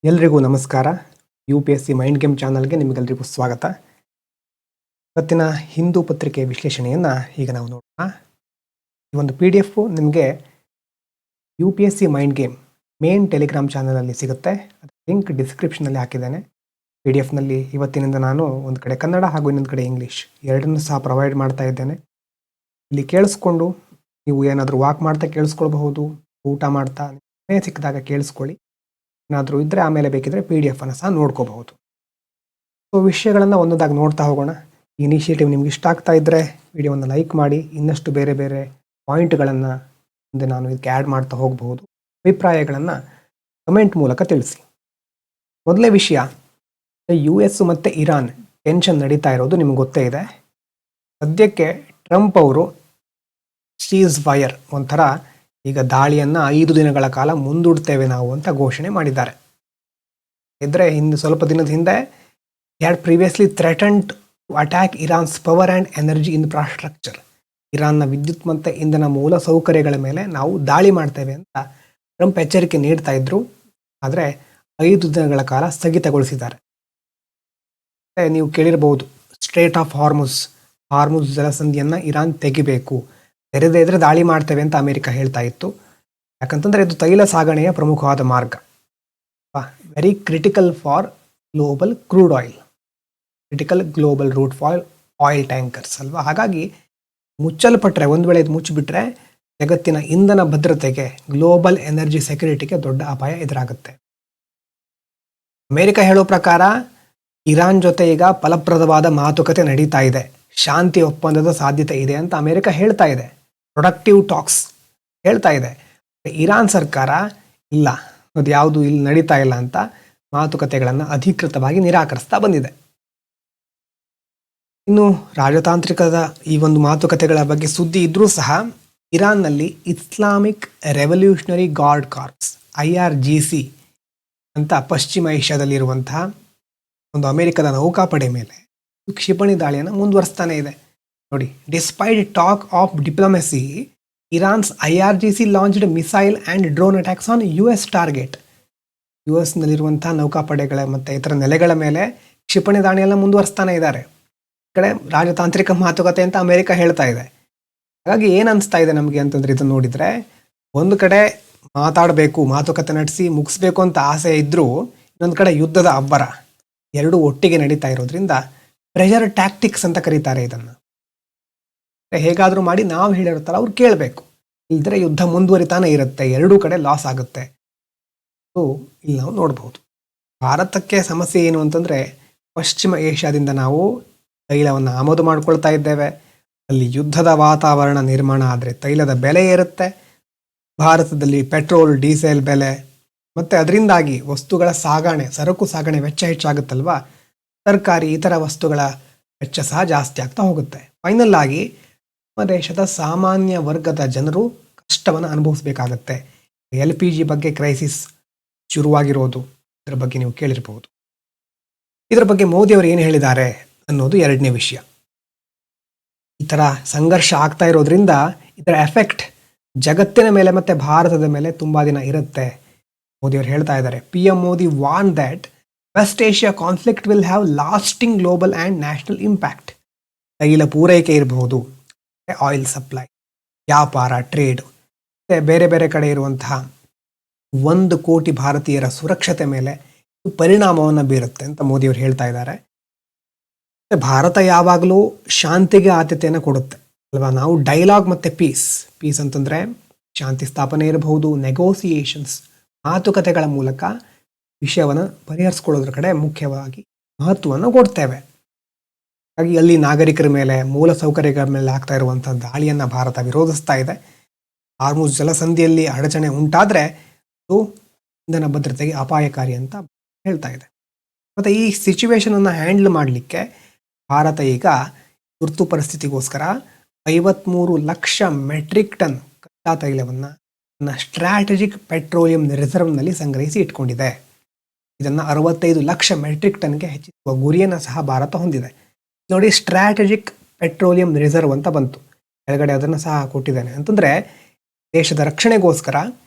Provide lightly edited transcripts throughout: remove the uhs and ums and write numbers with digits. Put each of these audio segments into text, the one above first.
ಎಲ್ರಿಗೂ ನಮಸ್ಕಾರ. UPSC mind game ಚಾನಲ್ಗೆ ನಿಮಗೆಲ್ಲರಿಗೂ ಸ್ವಾಗತ. ಇವತ್ತಿನ ಹಿಂದೂ ಪತ್ರಿಕೆ ವಿಶ್ಲೇಷಣೆಯನ್ನು ಈಗ ನಾವು ನೋಡೋಣ. ಈ ಒಂದು PDF ನಿಮಗೆ UPSC mind game main Telegram ಚಾನಲಲ್ಲಿ ಸಿಗುತ್ತೆ. ಲಿಂಕ್ ಡಿಸ್ಕ್ರಿಪ್ಷನಲ್ಲಿ ಹಾಕಿದ್ದೇನೆ. PDF ಇವತ್ತಿನಿಂದ ನಾನು ಒಂದು ಕಡೆ ಕನ್ನಡ ಹಾಗೂ ಇನ್ನೊಂದು ಕಡೆ ಇಂಗ್ಲೀಷ್ ಎರಡನ್ನೂ ಸಹ ಪ್ರೊವೈಡ್ ಮಾಡ್ತಾ ಇದ್ದೇನೆ. ಇಲ್ಲಿ ಕೇಳಿಸ್ಕೊಂಡು ನೀವು ಏನಾದರೂ ವಾಕ್ ಮಾಡ್ತಾ ಕೇಳಿಸ್ಕೊಳ್ಬಹುದು, ಊಟ ಮಾಡ್ತಾ ಸಿಕ್ಕಿದಾಗ ಕೇಳಿಸ್ಕೊಳ್ಳಿ. ಏನಾದರೂ ಇದ್ದರೆ ಆಮೇಲೆ ಬೇಕಿದ್ರೆ PDF ಅನ್ನು ಸಹ ನೋಡ್ಕೋಬಹುದು. ಸೊ ವಿಷಯಗಳನ್ನು ಒಂದೊಂದಾಗಿ ನೋಡ್ತಾ ಹೋಗೋಣ. ಈ ಇನಿಷಿಯೇಟಿವ್ ನಿಮ್ಗೆ ಇಷ್ಟ ಆಗ್ತಾ ಇದ್ದರೆ ವಿಡಿಯೋವನ್ನು ಲೈಕ್ ಮಾಡಿ. ಇನ್ನಷ್ಟು ಬೇರೆ ಬೇರೆ ಪಾಯಿಂಟ್ಗಳನ್ನು ಮುಂದೆ ನಾನು ಇದಕ್ಕೆ ಆ್ಯಡ್ ಮಾಡ್ತಾ ಹೋಗಬಹುದು. ಅಭಿಪ್ರಾಯಗಳನ್ನು ಕಮೆಂಟ್ ಮೂಲಕ ತಿಳಿಸಿ. ಮೊದಲೇ ವಿಷಯ, US ಮತ್ತು ಇರಾನ್ ಟೆನ್ಷನ್ ನಡೀತಾ ಇರೋದು ನಿಮ್ಗೆ ಗೊತ್ತೇ ಇದೆ. ಸದ್ಯಕ್ಕೆ ಟ್ರಂಪ್ ಅವರು ಸೀಸ್ ಫೈರ್ ಒಂಥರ ಈಗ ದಾಳಿಯನ್ನು 5 ದಿನಗಳ ಕಾಲ ಮುಂದೂಡ್ತೇವೆ ನಾವು ಅಂತ ಘೋಷಣೆ ಮಾಡಿದ್ದಾರೆ. ಇದ್ರೆ ಸ್ವಲ್ಪ ದಿನದ ಹಿಂದೆ had previously threatened to attack Iran's power and energy infrastructure. ಇರಾನ್ನ ವಿದ್ಯುತ್ ಮತ್ತು ಇಂಧನ ಮೂಲ ಸೌಕರ್ಯಗಳ ಮೇಲೆ ನಾವು ದಾಳಿ ಮಾಡ್ತೇವೆ ಅಂತ ಟ್ರಂಪ್ ಎಚ್ಚರಿಕೆ ನೀಡ್ತಾ ಇದ್ರು. ಆದರೆ 5 ದಿನಗಳ ಕಾಲ ಸ್ಥಗಿತಗೊಳಿಸಿದ್ದಾರೆ. ನೀವು ಕೇಳಿರಬಹುದು, ಸ್ಟ್ರೇಟ್ ಆಫ್ ಹಾರ್ಮುಸ್ ಜಲಸಂಧಿಯನ್ನು ಇರಾನ್ ತೆಗಿಬೇಕು, ತೆರೆದೇ ಇದ್ರೆ ದಾಳಿ ಮಾಡ್ತೇವೆ ಅಂತ ಅಮೆರಿಕ ಹೇಳ್ತಾ ಇತ್ತು. ಯಾಕಂತಂದ್ರೆ ಇದು ತೈಲ ಸಾಗಣೆಯ ಪ್ರಮುಖವಾದ ಮಾರ್ಗ, very critical for global crude oil, critical global route for oil tankers ಅಲ್ವಾ. ಹಾಗಾಗಿ ಮುಚ್ಚಲ್ಪಟ್ರೆ, ಒಂದು ವೇಳೆ ಇದು ಮುಚ್ಚಿಬಿಟ್ರೆ ಜಗತ್ತಿನ ಇಂಧನ ಭದ್ರತೆಗೆ, ಗ್ಲೋಬಲ್ ಎನರ್ಜಿ ಸೆಕ್ಯೂರಿಟಿಗೆ ದೊಡ್ಡ ಅಪಾಯ ಎದುರಾಗುತ್ತೆ. ಅಮೆರಿಕ ಹೇಳೋ ಪ್ರಕಾರ ಇರಾನ್ ಜೊತೆ ಈಗ ಫಲಪ್ರದವಾದ ಮಾತುಕತೆ ನಡೀತಾ ಇದೆ, ಶಾಂತಿ ಒಪ್ಪಂದದ ಸಾಧ್ಯತೆ ಇದೆ ಅಂತ ಅಮೆರಿಕ ಹೇಳ್ತಾ ಇದೆ, ಪ್ರೊಡಕ್ಟಿವ್ ಟಾಕ್ಸ್ ಹೇಳ್ತಾ ಇದೆ. ಇರಾನ್ ಸರ್ಕಾರ ಇಲ್ಲ, ಅದು ಯಾವುದು ಇಲ್ಲಿ ನಡೀತಾ ಇಲ್ಲ ಅಂತ ಮಾತುಕತೆಗಳನ್ನು ಅಧಿಕೃತವಾಗಿ ನಿರಾಕರಿಸ್ತಾ ಬಂದಿದೆ. ಇನ್ನು ರಾಜತಾಂತ್ರಿಕದ ಈ ಒಂದು ಮಾತುಕತೆಗಳ ಬಗ್ಗೆ ಸುದ್ದಿ ಇದ್ರೂ ಸಹ ಇರಾನ್ನಲ್ಲಿ Islamic Revolutionary Guard Corps IRGC ಅಂತ ಪಶ್ಚಿಮ ಏಷ್ಯಾದಲ್ಲಿರುವಂತಹ ಒಂದು ಅಮೆರಿಕದ ನೌಕಾಪಡೆ ಮೇಲೆ ಕ್ಷಿಪಣಿ ದಾಳಿಯನ್ನು ಮುಂದುವರಿಸ್ತಾನೆ ಇದೆ. ನೋಡಿ, despite talk of diplomacy, Iran's IRGC launched missile and drone attacks on US target. US ನೌಕಾಪಡೆಗಳ ಮತ್ತು ಇತರ ನೆಲೆಗಳ ಮೇಲೆ ಕ್ಷಿಪಣಿ ದಾಳಿಯೆಲ್ಲ ಮುಂದುವರಿಸ್ತಾನೆ ಇದ್ದಾರೆ. ಈ ಕಡೆ ರಾಜತಾಂತ್ರಿಕ ಮಾತುಕತೆ ಅಂತ ಅಮೆರಿಕ ಹೇಳ್ತಾ ಇದೆ. ಹಾಗಾಗಿ ಏನು ಅನಿಸ್ತಾ ಇದೆ ನಮಗೆ ಅಂತಂದ್ರೆ, ಇದನ್ನು ನೋಡಿದರೆ ಒಂದು ಕಡೆ ಮಾತಾಡಬೇಕು, ಮಾತುಕತೆ ನಡೆಸಿ ಮುಗಿಸ್ಬೇಕು ಅಂತ ಆಸೆ ಇದ್ದರೂ ಇನ್ನೊಂದು ಕಡೆ ಯುದ್ಧದ ಅಬ್ಬರ ಎರಡೂ ಒಟ್ಟಿಗೆ ನಡೀತಾ ಇರೋದ್ರಿಂದ ಪ್ರೆಷರ್ ಟ್ಯಾಕ್ಟಿಕ್ಸ್ ಅಂತ ಕರೀತಾರೆ ಇದನ್ನು. ಹೇಗಾದರೂ ಮಾಡಿ ನಾವು ಹೇಳಿರುತ್ತಲ್ಲ ಅವ್ರು ಕೇಳಬೇಕು, ಇಲ್ದ್ರೆ ಯುದ್ಧ ಮುಂದುವರಿತಾನೆ ಇರುತ್ತೆ, ಎರಡೂ ಕಡೆ ಲಾಸ್ ಆಗುತ್ತೆ. ಇಲ್ಲಿ ನಾವು ನೋಡ್ಬೋದು. ಭಾರತಕ್ಕೆ ಸಮಸ್ಯೆ ಏನು ಅಂತಂದರೆ, ಪಶ್ಚಿಮ ಏಷ್ಯಾದಿಂದ ನಾವು ತೈಲವನ್ನು ಆಮದು ಮಾಡ್ಕೊಳ್ತಾ ಇದ್ದೇವೆ. ಅಲ್ಲಿ ಯುದ್ಧದ ವಾತಾವರಣ ನಿರ್ಮಾಣ ಆದರೆ ತೈಲದ ಬೆಲೆ ಏರುತ್ತೆ. ಭಾರತದಲ್ಲಿ ಪೆಟ್ರೋಲ್ ಡೀಸೆಲ್ ಬೆಲೆ ಮತ್ತು ಅದರಿಂದಾಗಿ ವಸ್ತುಗಳ ಸರಕು ಸಾಗಣೆ ವೆಚ್ಚ ಹೆಚ್ಚಾಗುತ್ತಲ್ವಾ. ತರಕಾರಿ ಇತರ ವಸ್ತುಗಳ ವೆಚ್ಚ ಸಹ ಜಾಸ್ತಿ ಆಗ್ತಾ ಹೋಗುತ್ತೆ. ಫೈನಲ್ ಆಗಿ ನಮ್ಮ ದೇಶದ ಸಾಮಾನ್ಯ ವರ್ಗದ ಜನರು ಕಷ್ಟವನ್ನು ಅನುಭವಿಸಬೇಕಾಗತ್ತೆ. LPG ಬಗ್ಗೆ ಕ್ರೈಸಿಸ್ ಶುರುವಾಗಿರೋದು, ಇದರ ಬಗ್ಗೆ ನೀವು ಕೇಳಿರಬಹುದು. ಇದರ ಬಗ್ಗೆ ಮೋದಿಯವರು ಏನು ಹೇಳಿದ್ದಾರೆ ಅನ್ನೋದು ಎರಡನೇ ವಿಷಯ. ಈ ಥರ ಸಂಘರ್ಷ ಆಗ್ತಾ ಇರೋದ್ರಿಂದ ಇದರ ಎಫೆಕ್ಟ್ ಜಗತ್ತಿನ ಮೇಲೆ ಮತ್ತು ಭಾರತದ ಮೇಲೆ ತುಂಬ ದಿನ ಇರುತ್ತೆ. ಮೋದಿಯವರು ಹೇಳ್ತಾ ಇದ್ದಾರೆ, PM Modi warn that West Asia conflict will have lasting global and national impact. ತೈಲ ಪೂರೈಕೆ ಇರಬಹುದು, ಆಯಿಲ್ ಸಪ್ಲೈ, ವ್ಯಾಪಾರ, ಟ್ರೇಡ್, ಮತ್ತು ಬೇರೆ ಬೇರೆ ಕಡೆ ಇರುವಂತಹ 1 ಕೋಟಿ ಭಾರತೀಯರ ಸುರಕ್ಷತೆ ಮೇಲೆ ಪರಿಣಾಮವನ್ನು ಬೀರುತ್ತೆ ಅಂತ ಮೋದಿಯವರು ಹೇಳ್ತಾ ಇದ್ದಾರೆ. ಭಾರತ ಯಾವಾಗಲೂ ಶಾಂತಿಗೆ ಆದ್ಯತೆಯನ್ನು ಕೊಡುತ್ತೆ ಅಲ್ವಾ. ನಾವು ಡೈಲಾಗ್ ಮತ್ತು ಪೀಸ್ ಅಂತಂದರೆ ಶಾಂತಿ ಸ್ಥಾಪನೆ ಇರಬಹುದು, ನೆಗೋಸಿಯೇಷನ್ಸ್, ಮಾತುಕತೆಗಳ ಮೂಲಕ ವಿಷಯವನ್ನು ಪರಿಹರಿಸ್ಕೊಳ್ಳೋದ್ರ ಕಡೆ ಮುಖ್ಯವಾಗಿ ಮಹತ್ವವನ್ನು ಕೊಡ್ತೇವೆ. ಹಾಗಾಗಿ ಅಲ್ಲಿ ನಾಗರಿಕರ ಮೇಲೆ, ಮೂಲ ಸೌಕರ್ಯಗಳ ಮೇಲೆ ಆಗ್ತಾ ಇರುವಂಥ ದಾಳಿಯನ್ನು ಭಾರತ ವಿರೋಧಿಸ್ತಾ ಇದೆ. ಹಾರ್ಮುಜ್ ಜಲಸಂಧಿಯಲ್ಲಿ ಅಡಚಣೆ ಉಂಟಾದರೆ ಅದು ಇಂಧನ ಭದ್ರತೆಗೆ ಅಪಾಯಕಾರಿ ಅಂತ ಹೇಳ್ತಾ ಇದೆ. ಮತ್ತು ಈ ಸಿಚುವೇಶನನ್ನು ಹ್ಯಾಂಡಲ್ ಮಾಡಲಿಕ್ಕೆ ಭಾರತ ಈಗ ತುರ್ತು ಪರಿಸ್ಥಿತಿಗೋಸ್ಕರ 53 ಲಕ್ಷ ಮೆಟ್ರಿಕ್ ಟನ್ ಕಚ್ಚಾ ತೈಲವನ್ನು ಸ್ಟ್ರಾಟಜಿಕ್ ಪೆಟ್ರೋಲಿಯಂ ರಿಸರ್ವ್ನಲ್ಲಿ ಸಂಗ್ರಹಿಸಿ ಇಟ್ಕೊಂಡಿದೆ. ಇದನ್ನು 65 ಲಕ್ಷ ಮೆಟ್ರಿಕ್ ಟನ್ಗೆ ಹೆಚ್ಚಿಸುವ ಗುರಿಯನ್ನು ಸಹ ಭಾರತ ಹೊಂದಿದೆ. ನೋಡಿ, ಸ್ಟ್ರಾಟಜಿಕ್ ಪೆಟ್ರೋಲಿಯಂ ರಿಸರ್ವ್ ಅಂತ ಬಂತು, ಕೆಳಗಡೆ ಅದನ್ನು ಸಹ ಕೊಟ್ಟಿದ್ದೇನೆ. ಅಂತಂದರೆ ದೇಶದ ರಕ್ಷಣೆಗೋಸ್ಕರ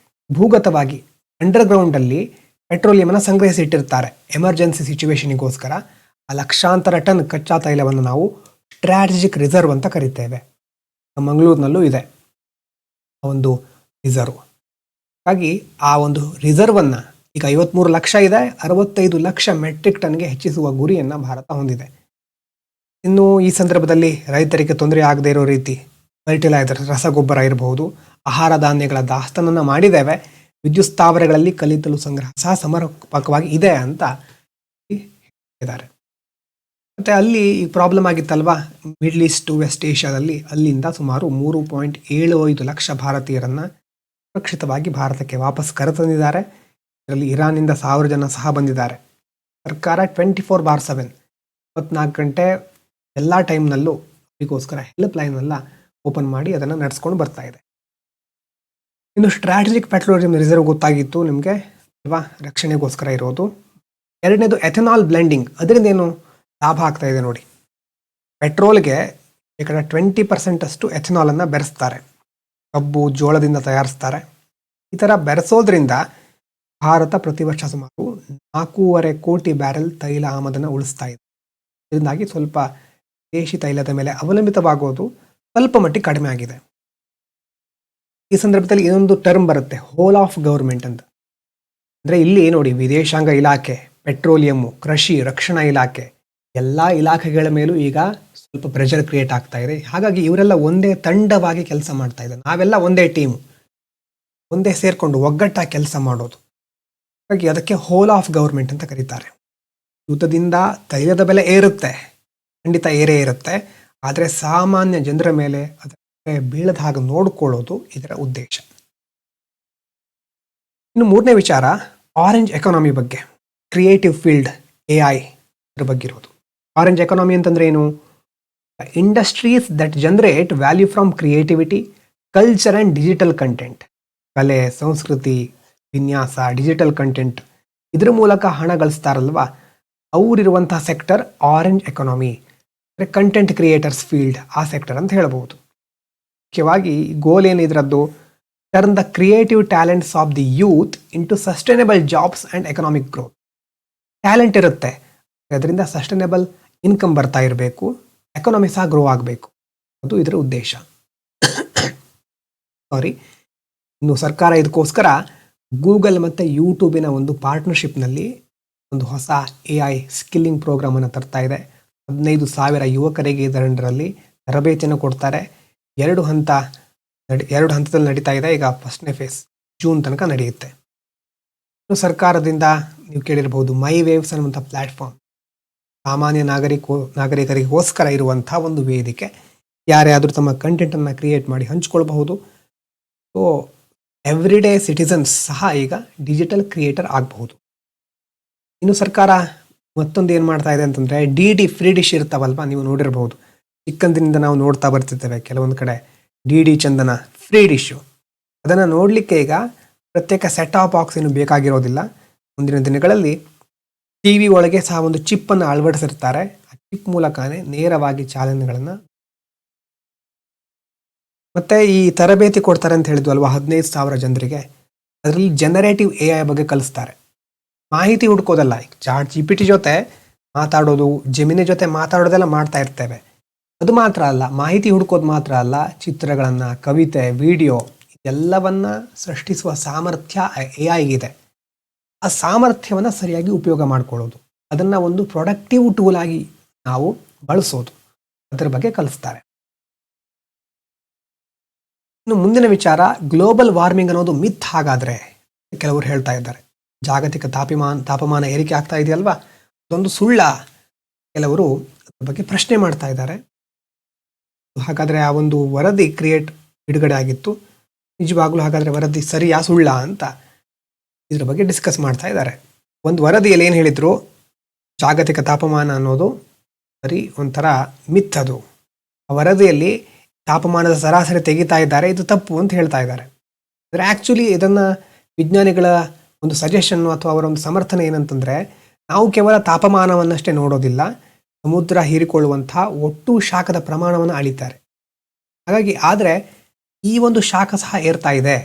ಭೂಗತವಾಗಿ ಅಂಡರ್ಗ್ರೌಂಡಲ್ಲಿ ಪೆಟ್ರೋಲಿಯಮನ್ನು ಸಂಗ್ರಹಿಸಿ ಇಟ್ಟಿರ್ತಾರೆ ಎಮರ್ಜೆನ್ಸಿ ಸಿಚುವೇಶನಿಗೋಸ್ಕರ. ಆ ಲಕ್ಷಾಂತರ ಟನ್ ಕಚ್ಚಾ ತೈಲವನ್ನು ನಾವು ಸ್ಟ್ರಾಟಜಿಕ್ ರಿಸರ್ವ್ ಅಂತ ಕರಿತೇವೆ. ಮಂಗಳೂರಿನಲ್ಲೂ ಇದೆ ಆ ಒಂದು ರಿಸರ್ವ್. ಹಾಗಾಗಿ ಆ ಒಂದು ರಿಸರ್ವನ್ನು ಈಗ 53 ಲಕ್ಷ ಇದೆ, 65 ಲಕ್ಷ ಮೆಟ್ರಿಕ್ ಟನ್ಗೆ ಹೆಚ್ಚಿಸುವ ಗುರಿಯನ್ನು ಭಾರತ ಹೊಂದಿದೆ. ಇನ್ನು ಈ ಸಂದರ್ಭದಲ್ಲಿ ರೈತರಿಗೆ ತೊಂದರೆ ಆಗದೇ ಇರೋ ರೀತಿ ಫರ್ಟಿಲೈಸರ್, ರಸಗೊಬ್ಬರ ಇರಬಹುದು, ಆಹಾರ ಧಾನ್ಯಗಳ ದಾಸ್ತಾನನ್ನು ಮಾಡಿದ್ದೇವೆ. ವಿದ್ಯುತ್ ಸ್ಥಾವರಗಳಲ್ಲಿ ಕಲ್ಲಿದ್ದಲು ಸಂಗ್ರಹ ಸಹ ಸಮರ್ಪಕವಾಗಿ ಇದೆ ಅಂತ ಹೇಳಿದ್ದಾರೆ. ಮತ್ತು ಅಲ್ಲಿ ಈ ಪ್ರಾಬ್ಲಮ್ ಆಗಿತ್ತಲ್ವಾ ಮಿಡ್ಲ್ ಈಸ್ಟ್ ಟು ವೆಸ್ಟ್ ಏಷ್ಯಾದಲ್ಲಿ, ಅಲ್ಲಿಂದ ಸುಮಾರು 3.75 ಲಕ್ಷ ಭಾರತೀಯರನ್ನು ಸುರಕ್ಷಿತವಾಗಿ ಭಾರತಕ್ಕೆ ವಾಪಸ್ ಕರೆತಂದಿದ್ದಾರೆ. ಇದರಲ್ಲಿ ಇರಾನಿಂದ 1000 ಜನ ಸಹ ಬಂದಿದ್ದಾರೆ. ಸರ್ಕಾರ 24/7 24 ಗಂಟೆ ಎಲ್ಲ ಟೈಮ್ನಲ್ಲೂ ಅದಕ್ಕೋಸ್ಕರ ಹೆಲ್ಪ್ ಲೈನೆಲ್ಲ ಓಪನ್ ಮಾಡಿ ಅದನ್ನು ನಡೆಸ್ಕೊಂಡು ಬರ್ತಾ ಇದೆ. ಇನ್ನು ಸ್ಟ್ರಾಟಜಿಕ್ ಪೆಟ್ರೋಲಿಯಂ ರಿಸರ್ವ್ ಗೊತ್ತಾಗಿತ್ತು ನಿಮಗೆ ಅಲ್ವಾ, ರಕ್ಷಣೆಗೋಸ್ಕರ ಇರೋದು. ಎರಡನೇದು ಎಥೆನಾಲ್ ಬ್ಲೆಂಡಿಂಗ್. ಅದರಿಂದ ಏನು ಲಾಭ ಆಗ್ತಾ ಇದೆ ನೋಡಿ. ಪೆಟ್ರೋಲ್ಗೆ ಶೇಕಡ 20% ಅಷ್ಟು ಎಥೆನಾಲನ್ನು ಬೆರೆಸ್ತಾರೆ. ಕಬ್ಬು, ಜೋಳದಿಂದ ತಯಾರಿಸ್ತಾರೆ. ಈ ಥರ ಬೆರೆಸೋದ್ರಿಂದ ಭಾರತ ಪ್ರತಿ ವರ್ಷ ಸುಮಾರು 4.5 ಕೋಟಿ ಬ್ಯಾರೆಲ್ ತೈಲ ಆಮದನ್ನು ಉಳಿಸ್ತಾ ಇದೆ. ಇದರಿಂದಾಗಿ ಸ್ವಲ್ಪ ದೇಶಿ ತೈಲದ ಮೇಲೆ ಅವಲಂಬಿತವಾಗೋದು ಸ್ವಲ್ಪ ಮಟ್ಟಿಗೆ ಕಡಿಮೆ ಆಗಿದೆ. ಈ ಸಂದರ್ಭದಲ್ಲಿ ಇನ್ನೊಂದು ಟರ್ಮ್ ಬರುತ್ತೆ, ಹೋಲ್ ಆಫ್ ಗೌರ್ಮೆಂಟ್ ಅಂತ. ಅಂದರೆ ಇಲ್ಲಿ ನೋಡಿ, ವಿದೇಶಾಂಗ ಇಲಾಖೆ, ಪೆಟ್ರೋಲಿಯಮ್ಮು, ಕೃಷಿ, ರಕ್ಷಣಾ ಇಲಾಖೆ ಎಲ್ಲ ಇಲಾಖೆಗಳ ಮೇಲೂ ಈಗ ಸ್ವಲ್ಪ ಪ್ರೆಷರ್ ಕ್ರಿಯೇಟ್ ಆಗ್ತಾ ಇದೆ. ಹಾಗಾಗಿ ಇವರೆಲ್ಲ ಒಂದೇ ತಂಡವಾಗಿ ಕೆಲಸ ಮಾಡ್ತಾ ಇದ್ದಾರೆ. ನಾವೆಲ್ಲ ಒಂದೇ ಟೀಮು, ಒಂದೇ ಸೇರಿಕೊಂಡು ಒಗ್ಗಟ್ಟಾಗಿ ಕೆಲಸ ಮಾಡೋದು. ಹಾಗಾಗಿ ಅದಕ್ಕೆ ಹೋಲ್ ಆಫ್ ಗೌರ್ಮೆಂಟ್ ಅಂತ ಕರೀತಾರೆ. ಯುದ್ಧದಿಂದ ತೈಲದ ಬೆಲೆ ಏರುತ್ತೆ, ಖಂಡಿತ ಏರೇ ಇರುತ್ತೆ. ಆದರೆ ಸಾಮಾನ್ಯ ಜನರ ಮೇಲೆ ಅದರ ಬೀಳದ ಹಾಗೆ ನೋಡಿಕೊಳ್ಳೋದು ಇದರ ಉದ್ದೇಶ. ಇನ್ನು ಮೂರನೇ ವಿಚಾರ ಆರೆಂಜ್ ಎಕಾನಮಿ ಬಗ್ಗೆ, ಕ್ರಿಯೇಟಿವ್ ಫೀಲ್ಡ್, AI ಇದ್ರ ಬಗ್ಗೆ ಇರೋದು. ಆರೆಂಜ್ ಎಕಾನಮಿ ಅಂತಂದ್ರೆ ಏನು? Industries that generate value from creativity, culture and digital content. ಕಲೆ, ಸಂಸ್ಕೃತಿ, ವಿನ್ಯಾಸ, ಡಿಜಿಟಲ್ ಕಂಟೆಂಟ್ ಇದ್ರ ಮೂಲಕ ಹಣ ಗಳಿಸ್ತಾರಲ್ವ, ಅವರಿರುವಂತಹ ಸೆಕ್ಟರ್ ಆರೆಂಜ್ ಎಕಾನಮಿ. ಅಂದರೆ ಕಂಟೆಂಟ್ ಕ್ರಿಯೇಟರ್ಸ್ ಫೀಲ್ಡ್, ಆ ಸೆಕ್ಟರ್ ಅಂತ ಹೇಳ್ಬೋದು. ಮುಖ್ಯವಾಗಿ ಗೋಲ್ ಏನು ಇದರದ್ದು? Turn the creative talents of the youth into sustainable jobs and economic growth. Talent ಇರುತ್ತೆ, ಅದರಿಂದ ಸಸ್ಟೈನಬಲ್ ಇನ್ಕಮ್ ಬರ್ತಾ ಇರಬೇಕು, ಎಕಾನಮಿ ಸಹ ಗ್ರೋ ಆಗಬೇಕು, ಅದು ಇದರ ಉದ್ದೇಶ. ಇನ್ನು ಸರ್ಕಾರ ಇದಕ್ಕೋಸ್ಕರ ಗೂಗಲ್ ಮತ್ತು ಯೂಟ್ಯೂಬಿನ ಒಂದು ಪಾರ್ಟ್ನರ್ಶಿಪ್ನಲ್ಲಿ ಒಂದು ಹೊಸ AI ಸ್ಕಿಲ್ಲಿಂಗ್ ಪ್ರೋಗ್ರಾಮನ್ನು ತರ್ತಾ ಇದೆ. 15,000 ಯುವಕರಿಗೆ ಇದರಲ್ಲಿ ತರಬೇತಿಯನ್ನು ಕೊಡ್ತಾರೆ. 2 ಹಂತದಲ್ಲಿ ನಡೀತಾ ಇದೆ. ಈಗ ಫಸ್ಟ್ನೇ ಫೇಸ್ ಜೂನ್ ತನಕ ನಡೆಯುತ್ತೆ. ಇನ್ನು ಸರ್ಕಾರದಿಂದ ನೀವು ಕೇಳಿರ್ಬೋದು ಮೈ ವೇವ್ಸ್ ಅನ್ನುವಂಥ ಪ್ಲ್ಯಾಟ್ಫಾರ್ಮ್, ಸಾಮಾನ್ಯ ನಾಗರಿಕರಿಗೋಸ್ಕರ ಇರುವಂಥ ಒಂದು ವೇದಿಕೆ. ಯಾರೇ ಆದರೂ ತಮ್ಮ ಕಂಟೆಂಟನ್ನು ಕ್ರಿಯೇಟ್ ಮಾಡಿ ಹಂಚ್ಕೊಳ್ಬಹುದು. ಸೊ ಎವ್ರಿಡೇ ಸಿಟಿಸನ್ಸ್ ಸಹ ಈಗ ಡಿಜಿಟಲ್ ಕ್ರಿಯೇಟರ್ ಆಗಬಹುದು. ಇನ್ನು ಸರ್ಕಾರ ಮತ್ತೊಂದು ಏನು ಮಾಡ್ತಾ ಇದೆ ಅಂತಂದರೆ, DD ಫ್ರೀ ಡಿಶ್ ಇರ್ತಾವಲ್ವ, ನೀವು ನೋಡಿರ್ಬೋದು. ಚಿಕ್ಕಂದಿನಿಂದ ನಾವು ನೋಡ್ತಾ ಬರ್ತಿರ್ತೇವೆ ಕೆಲವೊಂದು ಕಡೆ DD ಚಂದನ ಫ್ರೀ ಡಿಶ್ಶು. ಅದನ್ನು ನೋಡಲಿಕ್ಕೆ ಈಗ ಪ್ರತ್ಯೇಕ ಸೆಟ್ ಆಫ್ ಬಾಕ್ಸ್ ಏನು ಬೇಕಾಗಿರೋದಿಲ್ಲ. ಮುಂದಿನ ದಿನಗಳಲ್ಲಿ TV ಒಳಗೆ ಸಹ ಒಂದು ಚಿಪ್ಪನ್ನು ಅಳವಡಿಸಿರ್ತಾರೆ. ಆ ಚಿಪ್ ಮೂಲಕನೇ ನೇರವಾಗಿ ಚಾಲನೆಗಳನ್ನು ಮತ್ತು ಈ ತರಬೇತಿ ಕೊಡ್ತಾರೆ ಅಂತ ಹೇಳಿದ್ವಲ್ವ 15,000 ಜನರಿಗೆ. ಅದರಲ್ಲಿ ಜನರೇಟಿವ್ AI ಬಗ್ಗೆ ಕಲಿಸ್ತಾರೆ. ಮಾಹಿತಿ ಹುಡ್ಕೋದಲ್ಲ, ಈಗ ChatGPT ಜೊತೆ ಮಾತಾಡೋದು, ಜೆಮಿನಿ ಜೊತೆ ಮಾತಾಡೋದೆಲ್ಲ ಮಾಡ್ತಾ ಇರ್ತೇವೆ. ಅದು ಮಾತ್ರ ಅಲ್ಲ, ಮಾಹಿತಿ ಹುಡ್ಕೋದು ಮಾತ್ರ ಅಲ್ಲ, ಚಿತ್ರಗಳನ್ನು, ಕವಿತೆ, ವಿಡಿಯೋ ಎಲ್ಲವನ್ನ ಸೃಷ್ಟಿಸುವ ಸಾಮರ್ಥ್ಯ AI-ಗಿದೆ. ಆ ಸಾಮರ್ಥ್ಯವನ್ನು ಸರಿಯಾಗಿ ಉಪಯೋಗ ಮಾಡ್ಕೊಳ್ಳೋದು, ಅದನ್ನು ಒಂದು ಪ್ರೊಡಕ್ಟಿವ್ ಟೂಲ್ ಆಗಿ ನಾವು ಬಳಸೋದು, ಅದರ ಬಗ್ಗೆ ಕಲಿಸ್ತಾರೆ. ಇನ್ನು ಮುಂದಿನ ವಿಚಾರ, ಗ್ಲೋಬಲ್ ವಾರ್ಮಿಂಗ್ ಅನ್ನೋದು ಮಿತ್. ಹಾಗಾದರೆ ಕೆಲವರು ಹೇಳ್ತಾ ಇದ್ದಾರೆ, ಜಾಗತಿಕ ತಾಪಮಾನ ಏರಿಕೆ ಆಗ್ತಾ ಇದೆಯಲ್ವಾ, ಅದೊಂದು ಸುಳ್ಳ? ಕೆಲವರು ಅದ್ರ ಬಗ್ಗೆ ಪ್ರಶ್ನೆ ಮಾಡ್ತಾ ಇದ್ದಾರೆ. ಹಾಗಾದರೆ ಆ ಒಂದು ವರದಿ ಬಿಡುಗಡೆ ಆಗಿತ್ತು, ನಿಜವಾಗ್ಲೂ ಹಾಗಾದರೆ ವರದಿ ಸರಿಯಾ ಸುಳ್ಳ ಅಂತ ಇದ್ರ ಬಗ್ಗೆ ಡಿಸ್ಕಸ್ ಮಾಡ್ತಾ ಇದ್ದಾರೆ. ಒಂದು ವರದಿಯಲ್ಲಿ ಏನು ಹೇಳಿದ್ರು, ಜಾಗತಿಕ ತಾಪಮಾನ ಅನ್ನೋದು ಬರೀ ಒಂಥರ ಮಿತ್. ಅದು ಆ ವರದಿಯಲ್ಲಿ ತಾಪಮಾನದ ಸರಾಸರಿ ತೆಗಿತಾ ಇದ್ದಾರೆ, ಇದು ತಪ್ಪು ಅಂತ ಹೇಳ್ತಾ ಇದ್ದಾರೆ. ಅಂದರೆ ಆ್ಯಕ್ಚುಲಿ ಇದನ್ನು ವಿಜ್ಞಾನಿಗಳ ಒಂದು ಸಜೆಷನ್ನು ಅಥವಾ ಅವರ ಒಂದು ಸಮರ್ಥನೆ ಏನಂತಂದರೆ, ನಾವು ಕೇವಲ ತಾಪಮಾನವನ್ನಷ್ಟೇ ನೋಡೋದಿಲ್ಲ, ಸಮುದ್ರ ಹೀರಿಕೊಳ್ಳುವಂಥ ಒಟ್ಟು ಶಾಖದ ಪ್ರಮಾಣವನ್ನು ಅಳಿತಾರೆ. ಹಾಗಾಗಿ ಆದರೆ ಈ ಒಂದು ಶಾಖ ಸಹ ಏರ್ತಾ ಇದೆ,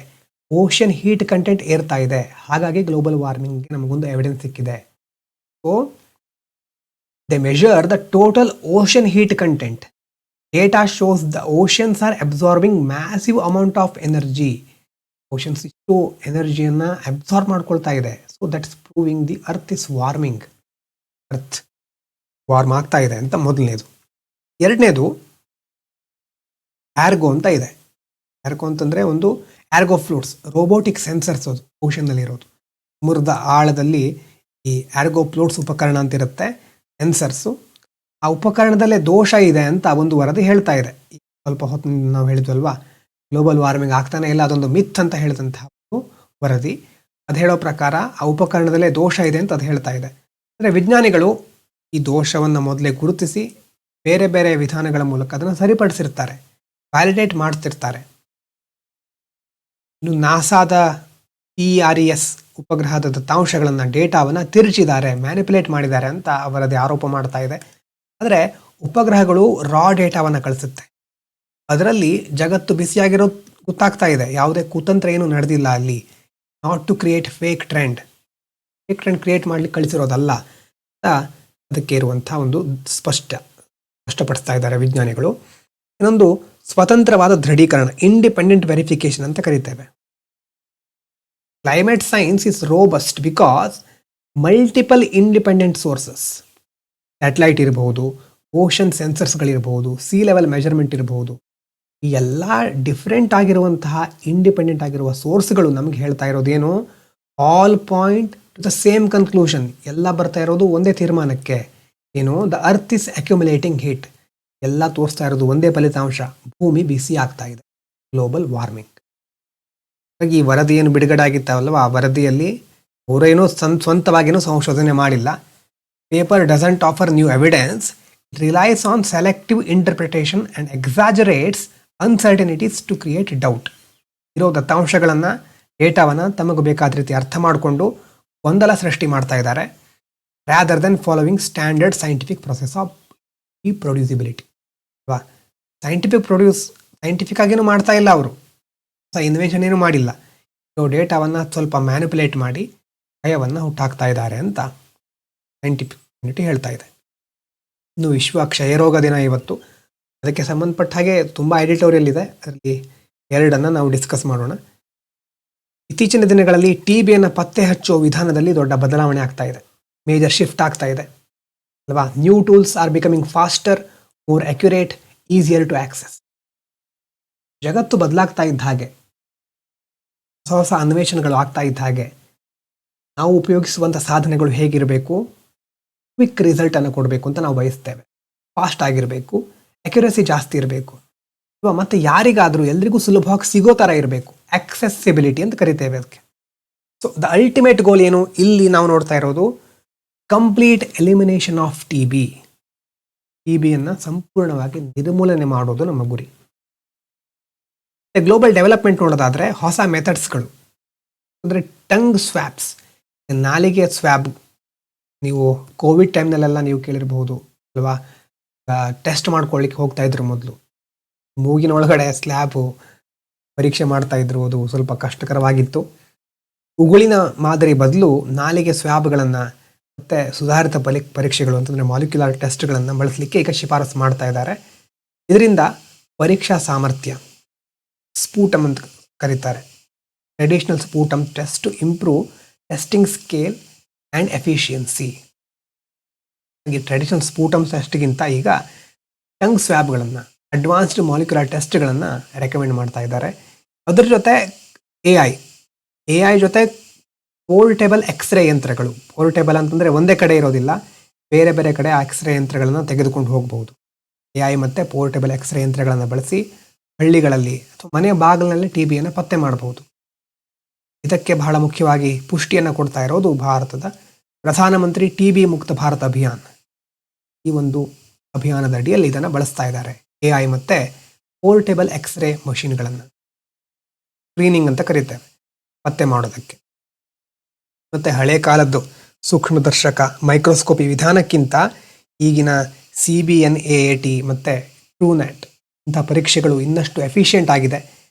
ಓಷನ್ ಹೀಟ್ ಕಂಟೆಂಟ್ ಏರ್ತಾ ಇದೆ, ಹಾಗಾಗಿ ಗ್ಲೋಬಲ್ ವಾರ್ಮಿಂಗ್ಗೆ ನಮಗೊಂದು ಎವಿಡೆನ್ಸ್ ಸಿಕ್ಕಿದೆ. So they measure the total ocean heat content. Data shows the oceans are absorbing massive amount of energy. Oceans ಇಷ್ಟು ಎನರ್ಜಿಯನ್ನು ಅಬ್ಸಾರ್ಬ್ ಮಾಡ್ಕೊಳ್ತಾ ಇದೆ. So that's proving the earth is warming. Earth warm ಆಗ್ತಾ ಇದೆ ಅಂತ ಮೊದಲನೇದು. ಎರಡನೇದು ಆರ್ಗೋ ಅಂತ ಇದೆ. ಆರ್ಗೋ ಅಂತಂದರೆ ಒಂದು ಆರ್ಗೋ ಫ್ಲೂಟ್ಸ್, ರೋಬೋಟಿಕ್ ಸೆನ್ಸರ್ಸ್ ಅದು ಓಷನ್ನಲ್ಲಿರೋದು. ಸಮುದ್ರದ ಆಳದಲ್ಲಿ ಈ ಆರ್ಗೋ ಫ್ಲೂಟ್ಸ್ ಉಪಕರಣ ಅಂತ ಇರುತ್ತೆ, ಸೆನ್ಸರ್ಸು. ಆ ಉಪಕರಣದಲ್ಲೇ ದೋಷ ಇದೆ ಅಂತ ಒಂದು ವರದಿ ಹೇಳ್ತಾ ಇದೆ. ಸ್ವಲ್ಪ ಹೊತ್ತು ನಾವು ಹೇಳಿದ್ವಲ್ವಾ, ಗ್ಲೋಬಲ್ ವಾರ್ಮಿಂಗ್ ಆಗ್ತಾನೆ ಇಲ್ಲ, ಅದೊಂದು ಮಿತ್ ಅಂತ ಹೇಳಿದಂತಹ ವರದಿ. ಅದು ಹೇಳೋ ಪ್ರಕಾರ ಆ ಉಪಕರಣದಲ್ಲೇ ದೋಷ ಇದೆ ಅಂತ ಅದು ಹೇಳ್ತಾ ಇದೆ. ಅಂದರೆ ವಿಜ್ಞಾನಿಗಳು ಈ ದೋಷವನ್ನು ಮೊದಲೇ ಗುರುತಿಸಿ ಬೇರೆ ಬೇರೆ ವಿಧಾನಗಳ ಮೂಲಕ ಅದನ್ನು ಸರಿಪಡಿಸಿರ್ತಾರೆ, ವ್ಯಾಲಿಡೇಟ್ ಮಾಡ್ತಿರ್ತಾರೆ. ಇನ್ನು ನಾಸಾದ PRES ಉಪಗ್ರಹದ ದತ್ತಾಂಶಗಳನ್ನು, ಡೇಟಾವನ್ನು ತಿರುಚಿದ್ದಾರೆ, ಮ್ಯಾನಿಪುಲೇಟ್ ಮಾಡಿದ್ದಾರೆ ಅಂತ ಅವರದೇ ಆರೋಪ ಮಾಡ್ತಾ ಇದೆ. ಆದರೆ ಉಪಗ್ರಹಗಳು ರಾ ಡೇಟಾವನ್ನು ಕಳಿಸುತ್ತೆ, ಅದರಲ್ಲಿ ಜಗತ್ತು ಬಿಸಿಯಾಗಿರೋದು ಗೊತ್ತಾಗ್ತಾ ಇದೆ. ಯಾವುದೇ ಕುತಂತ್ರ ಏನು ನಡೆದಿಲ್ಲ ಅಲ್ಲಿ. Not to create fake trend create ಮಾಡ್ಲಿಕ್ಕೆ ಕಳಿಸಿರೋದಲ್ಲ ಅಂತ ಅದಕ್ಕೆ ಇರುವಂಥ ಒಂದು ಸ್ಪಷ್ಟಪಡಿಸ್ತಾ ಇದ್ದಾರೆ ವಿಜ್ಞಾನಿಗಳು. ಇನ್ನೊಂದು ಸ್ವತಂತ್ರವಾದ ದೃಢೀಕರಣ, ಇಂಡಿಪೆಂಡೆಂಟ್ ವೆರಿಫಿಕೇಶನ್ ಅಂತ ಕರೀತೇವೆ. Climate science is robust because multiple independent sources, satellite ಇರಬಹುದು, ಓಷನ್ ಸೆನ್ಸರ್ಸ್ಗಳಿರ್ಬೋದು, ಸಿ ಲೆವೆಲ್ ಮೆಜರ್ಮೆಂಟ್ ಇರಬಹುದು. ಈ ಎಲ್ಲ ಡಿಫ್ರೆಂಟ್ ಆಗಿರುವಂತಹ ಇಂಡಿಪೆಂಡೆಂಟ್ ಆಗಿರುವ ಸೋರ್ಸ್ಗಳು ನಮಗೆ ಹೇಳ್ತಾ ಇರೋದೇನು, all point to the same conclusion. ಎಲ್ಲ ಬರ್ತಾ ಇರೋದು ಒಂದೇ ತೀರ್ಮಾನಕ್ಕೆ, ಏನು, the earth is accumulating heat. ಎಲ್ಲ ತೋರಿಸ್ತಾ ಇರೋದು ಒಂದೇ ಫಲಿತಾಂಶ, ಭೂಮಿ ಬಿಸಿ ಆಗ್ತಾ ಇದೆ, ಗ್ಲೋಬಲ್ ವಾರ್ಮಿಂಗ್. ಹಾಗಾಗಿ ಈ ವರದಿ ಏನು ಬಿಡುಗಡೆ ಆಗಿತ್ತಾವಲ್ವ, ಆ ವರದಿಯಲ್ಲಿ ಅವರೇನೋ ಸ್ವಂತವಾಗಿನೂ ಸಂಶೋಧನೆ ಮಾಡಿಲ್ಲ. Paper doesn't offer new evidence, it relies on selective interpretation and exaggerates uncertainties to create doubt. ಇರೋ ದತ್ತಾಂಶಗಳನ್ನು, ಡೇಟಾವನ್ನು ತಮಗೆ ಬೇಕಾದ ರೀತಿ ಅರ್ಥ ಮಾಡಿಕೊಂಡು ಗೊಂದಲ ಸೃಷ್ಟಿ ಮಾಡ್ತಾ ಇದ್ದಾರೆ, rather than following standard scientific process of producibility. ಅಲ್ವಾ, ಸೈಂಟಿಫಿಕ್ ಆಗೇನು ಮಾಡ್ತಾ ಇಲ್ಲ ಅವರು, ಹೊಸ ಇನ್ವೆನ್ಷನ್ ಏನು ಮಾಡಿಲ್ಲ. ಸೊ ಡೇಟಾವನ್ನು ಸ್ವಲ್ಪ ಮ್ಯಾನಿಪುಲೇಟ್ ಮಾಡಿ ಭಯವನ್ನು ಹುಟ್ಟಾಕ್ತಾ ಇದ್ದಾರೆ ಅಂತ ಸೈಂಟಿಫಿಕ್ ಕಮ್ಯುನಿಟಿ ಹೇಳ್ತಾ ಇದೆ. ಇನ್ನು ವಿಶ್ವ ಕ್ಷಯರೋಗ ದಿನ ಇವತ್ತು. ಅದಕ್ಕೆ ಸಂಬಂಧಪಟ್ಟ ಹಾಗೆ ತುಂಬ ಎಡಿಟೋರಿಯಲ್ ಇದೆ, ಅದರಲ್ಲಿ ಎರಡನ್ನು ನಾವು ಡಿಸ್ಕಸ್ ಮಾಡೋಣ. ಇತ್ತೀಚಿನ ದಿನಗಳಲ್ಲಿ TBಯನ್ನು ಪತ್ತೆ ಹಚ್ಚುವ ವಿಧಾನದಲ್ಲಿ ದೊಡ್ಡ ಬದಲಾವಣೆ ಆಗ್ತಾ ಇದೆ, ಮೇಜರ್ ಶಿಫ್ಟ್ ಆಗ್ತಾ ಇದೆ ಅಲ್ವಾ. New tools are becoming faster, more accurate, easier to access. ಜಗತ್ತು ಬದಲಾಗ್ತಾ ಇದ್ದ ಹಾಗೆ, ಹೊಸ ಹೊಸ ಅನ್ವೇಷಣೆಗಳು ಆಗ್ತಾ ಇದ್ದ ಹಾಗೆ, ನಾವು ಉಪಯೋಗಿಸುವಂಥ ಸಾಧನೆಗಳು ಹೇಗಿರಬೇಕು, ಕ್ವಿಕ್ ರಿಸಲ್ಟನ್ನು ಕೊಡಬೇಕು ಅಂತ ನಾವು ಬಯಸ್ತೇವೆ. ಫಾಸ್ಟ್ ಆಗಿರಬೇಕು, ಅಕ್ಯುರಸಿ ಜಾಸ್ತಿ ಇರಬೇಕು, ಮತ್ತು ಯಾರಿಗಾದರೂ ಎಲ್ರಿಗೂ ಸುಲಭವಾಗಿ ಸಿಗೋ ಥರ ಇರಬೇಕು, ಆಕ್ಸೆಸಿಬಿಲಿಟಿ ಅಂತ ಕರಿತೇವೆ ಅದಕ್ಕೆ. ಸೊ ದ ಅಲ್ಟಿಮೇಟ್ ಗೋಲ್ ಏನು, ಇಲ್ಲಿ ನಾವು ನೋಡ್ತಾ ಇರೋದು ಕಂಪ್ಲೀಟ್ ಎಲಿಮಿನೇಷನ್ ಆಫ್ TBಯನ್ನು ಸಂಪೂರ್ಣವಾಗಿ ನಿರ್ಮೂಲನೆ ಮಾಡೋದು ನಮ್ಮ ಗುರಿ. ಗ್ಲೋಬಲ್ ಡೆವಲಪ್ಮೆಂಟ್ ನೋಡೋದಾದರೆ ಹೊಸ ಮೆಥಡ್ಸ್ಗಳು ಅಂದರೆ ಟಂಗ್ ಸ್ವ್ಯಾಬ್ಸ್, ನಾಲಿಗೆ ಸ್ವ್ಯಾಬ್. ನೀವು ಕೋವಿಡ್ ಟೈಮ್ನಲ್ಲೆಲ್ಲ ನೀವು ಕೇಳಿರ್ಬೋದು ಅಲ್ವಾ, ಟೆಸ್ಟ್ ಮಾಡ್ಕೊಳ್ಳಿಕ್ಕೆ ಹೋಗ್ತಾ ಇದ್ರು ಮೊದಲು, ಮೂಗಿನ ಒಳಗಡೆ ಸ್ಲ್ಯಾಬು ಪರೀಕ್ಷೆ ಮಾಡ್ತಾ ಇದ್ರು, ಅದು ಸ್ವಲ್ಪ ಕಷ್ಟಕರವಾಗಿತ್ತು. ಉಗುಳಿನ ಮಾದರಿ ಬದಲು ನಾಲಿಗೆ ಸ್ವ್ಯಾಬ್ಗಳನ್ನು ಮತ್ತು ಸುಧಾರಿತ ಪರೀಕ್ಷೆಗಳು ಅಂತಂದರೆ ಮಾಲಿಕ್ಯುಲರ್ ಟೆಸ್ಟ್ಗಳನ್ನು ಬಳಸಲಿಕ್ಕೆ ಈಗ ಶಿಫಾರಸು ಮಾಡ್ತಾ ಇದ್ದಾರೆ. ಇದರಿಂದ ಪರೀಕ್ಷಾ ಸಾಮರ್ಥ್ಯ, ಸ್ಪೂಟಮ್ ಅಂತ ಕರೀತಾರೆ, traditional sputum test to improve testing scale and efficiency. ಹಾಗೆ ಟ್ರೆಡಿಷನಲ್ ಸ್ಪೂಟಮ್ ಟೆಸ್ಟ್ಗಿಂತ ಈಗ ಟಂಗ್ ಸ್ವ್ಯಾಬ್ಗಳನ್ನು, ಅಡ್ವಾನ್ಸ್ಡ್ ಮಾಲಿಕ್ಯುಲರ್ ಟೆಸ್ಟ್ಗಳನ್ನು ರೆಕಮೆಂಡ್ ಮಾಡ್ತಾ ಇದ್ದಾರೆ. ಅದರ ಜೊತೆ AI ಜೊತೆ ಪೋರ್ಟೇಬಲ್ ಎಕ್ಸ್ರೇ ಯಂತ್ರಗಳು. ಪೋರ್ಟೇಬಲ್ ಅಂತಂದರೆ ಒಂದೇ ಕಡೆ ಇರೋದಿಲ್ಲ, ಬೇರೆ ಬೇರೆ ಕಡೆ ಆ ಎಕ್ಸ್ರೇ ಯಂತ್ರಗಳನ್ನು ತೆಗೆದುಕೊಂಡು ಹೋಗಬಹುದು. AI ಮತ್ತು ಪೋರ್ಟೇಬಲ್ ಎಕ್ಸ್ರೇ ಯಂತ್ರಗಳನ್ನು ಬಳಸಿ ಹಳ್ಳಿಗಳಲ್ಲಿ ಅಥವಾ ಮನೆಯ ಬಾಗಿಲಿನಲ್ಲಿ TBಯನ್ನು ಪತ್ತೆ ಮಾಡಬಹುದು. ಇದಕ್ಕೆ ಬಹಳ ಮುಖ್ಯವಾಗಿ ಪುಷ್ಟಿಯನ್ನು ಕೊಡ್ತಾ ಇರೋದು ಭಾರತದ ಪ್ರಧಾನಮಂತ್ರಿ TB ಮುಕ್ತ ಭಾರತ ಅಭಿಯಾನ್. ಈ ಒಂದು ಅಭಿಯಾನದ ಅಡಿಯಲ್ಲಿ ಇದನ್ನು ಬಳಸ್ತಾ ಇದ್ದಾರೆ, AI ಮತ್ತು ಪೋರ್ಟೇಬಲ್ ಎಕ್ಸ್ರೇ ಮಷಿನ್ಗಳನ್ನು. ಸ್ಕ್ರೀನಿಂಗ್ ಅಂತ ಕರೀತೇವೆ, ಪತ್ತೆ ಮಾಡೋದಕ್ಕೆ. ಮತ್ತು ಹಳೆ ಕಾಲದ್ದು ಸೂಕ್ಷ್ಮದರ್ಶಕ ಮೈಕ್ರೋಸ್ಕೋಪಿ ವಿಧಾನಕ್ಕಿಂತ ಈಗಿನ CBNAAT ಮತ್ತು TrueNAT ಇಂಥ ಪರೀಕ್ಷೆಗಳು ಇನ್ನಷ್ಟು ಎಫಿಷಿಯೆಂಟ್ ಆಗಿದೆ.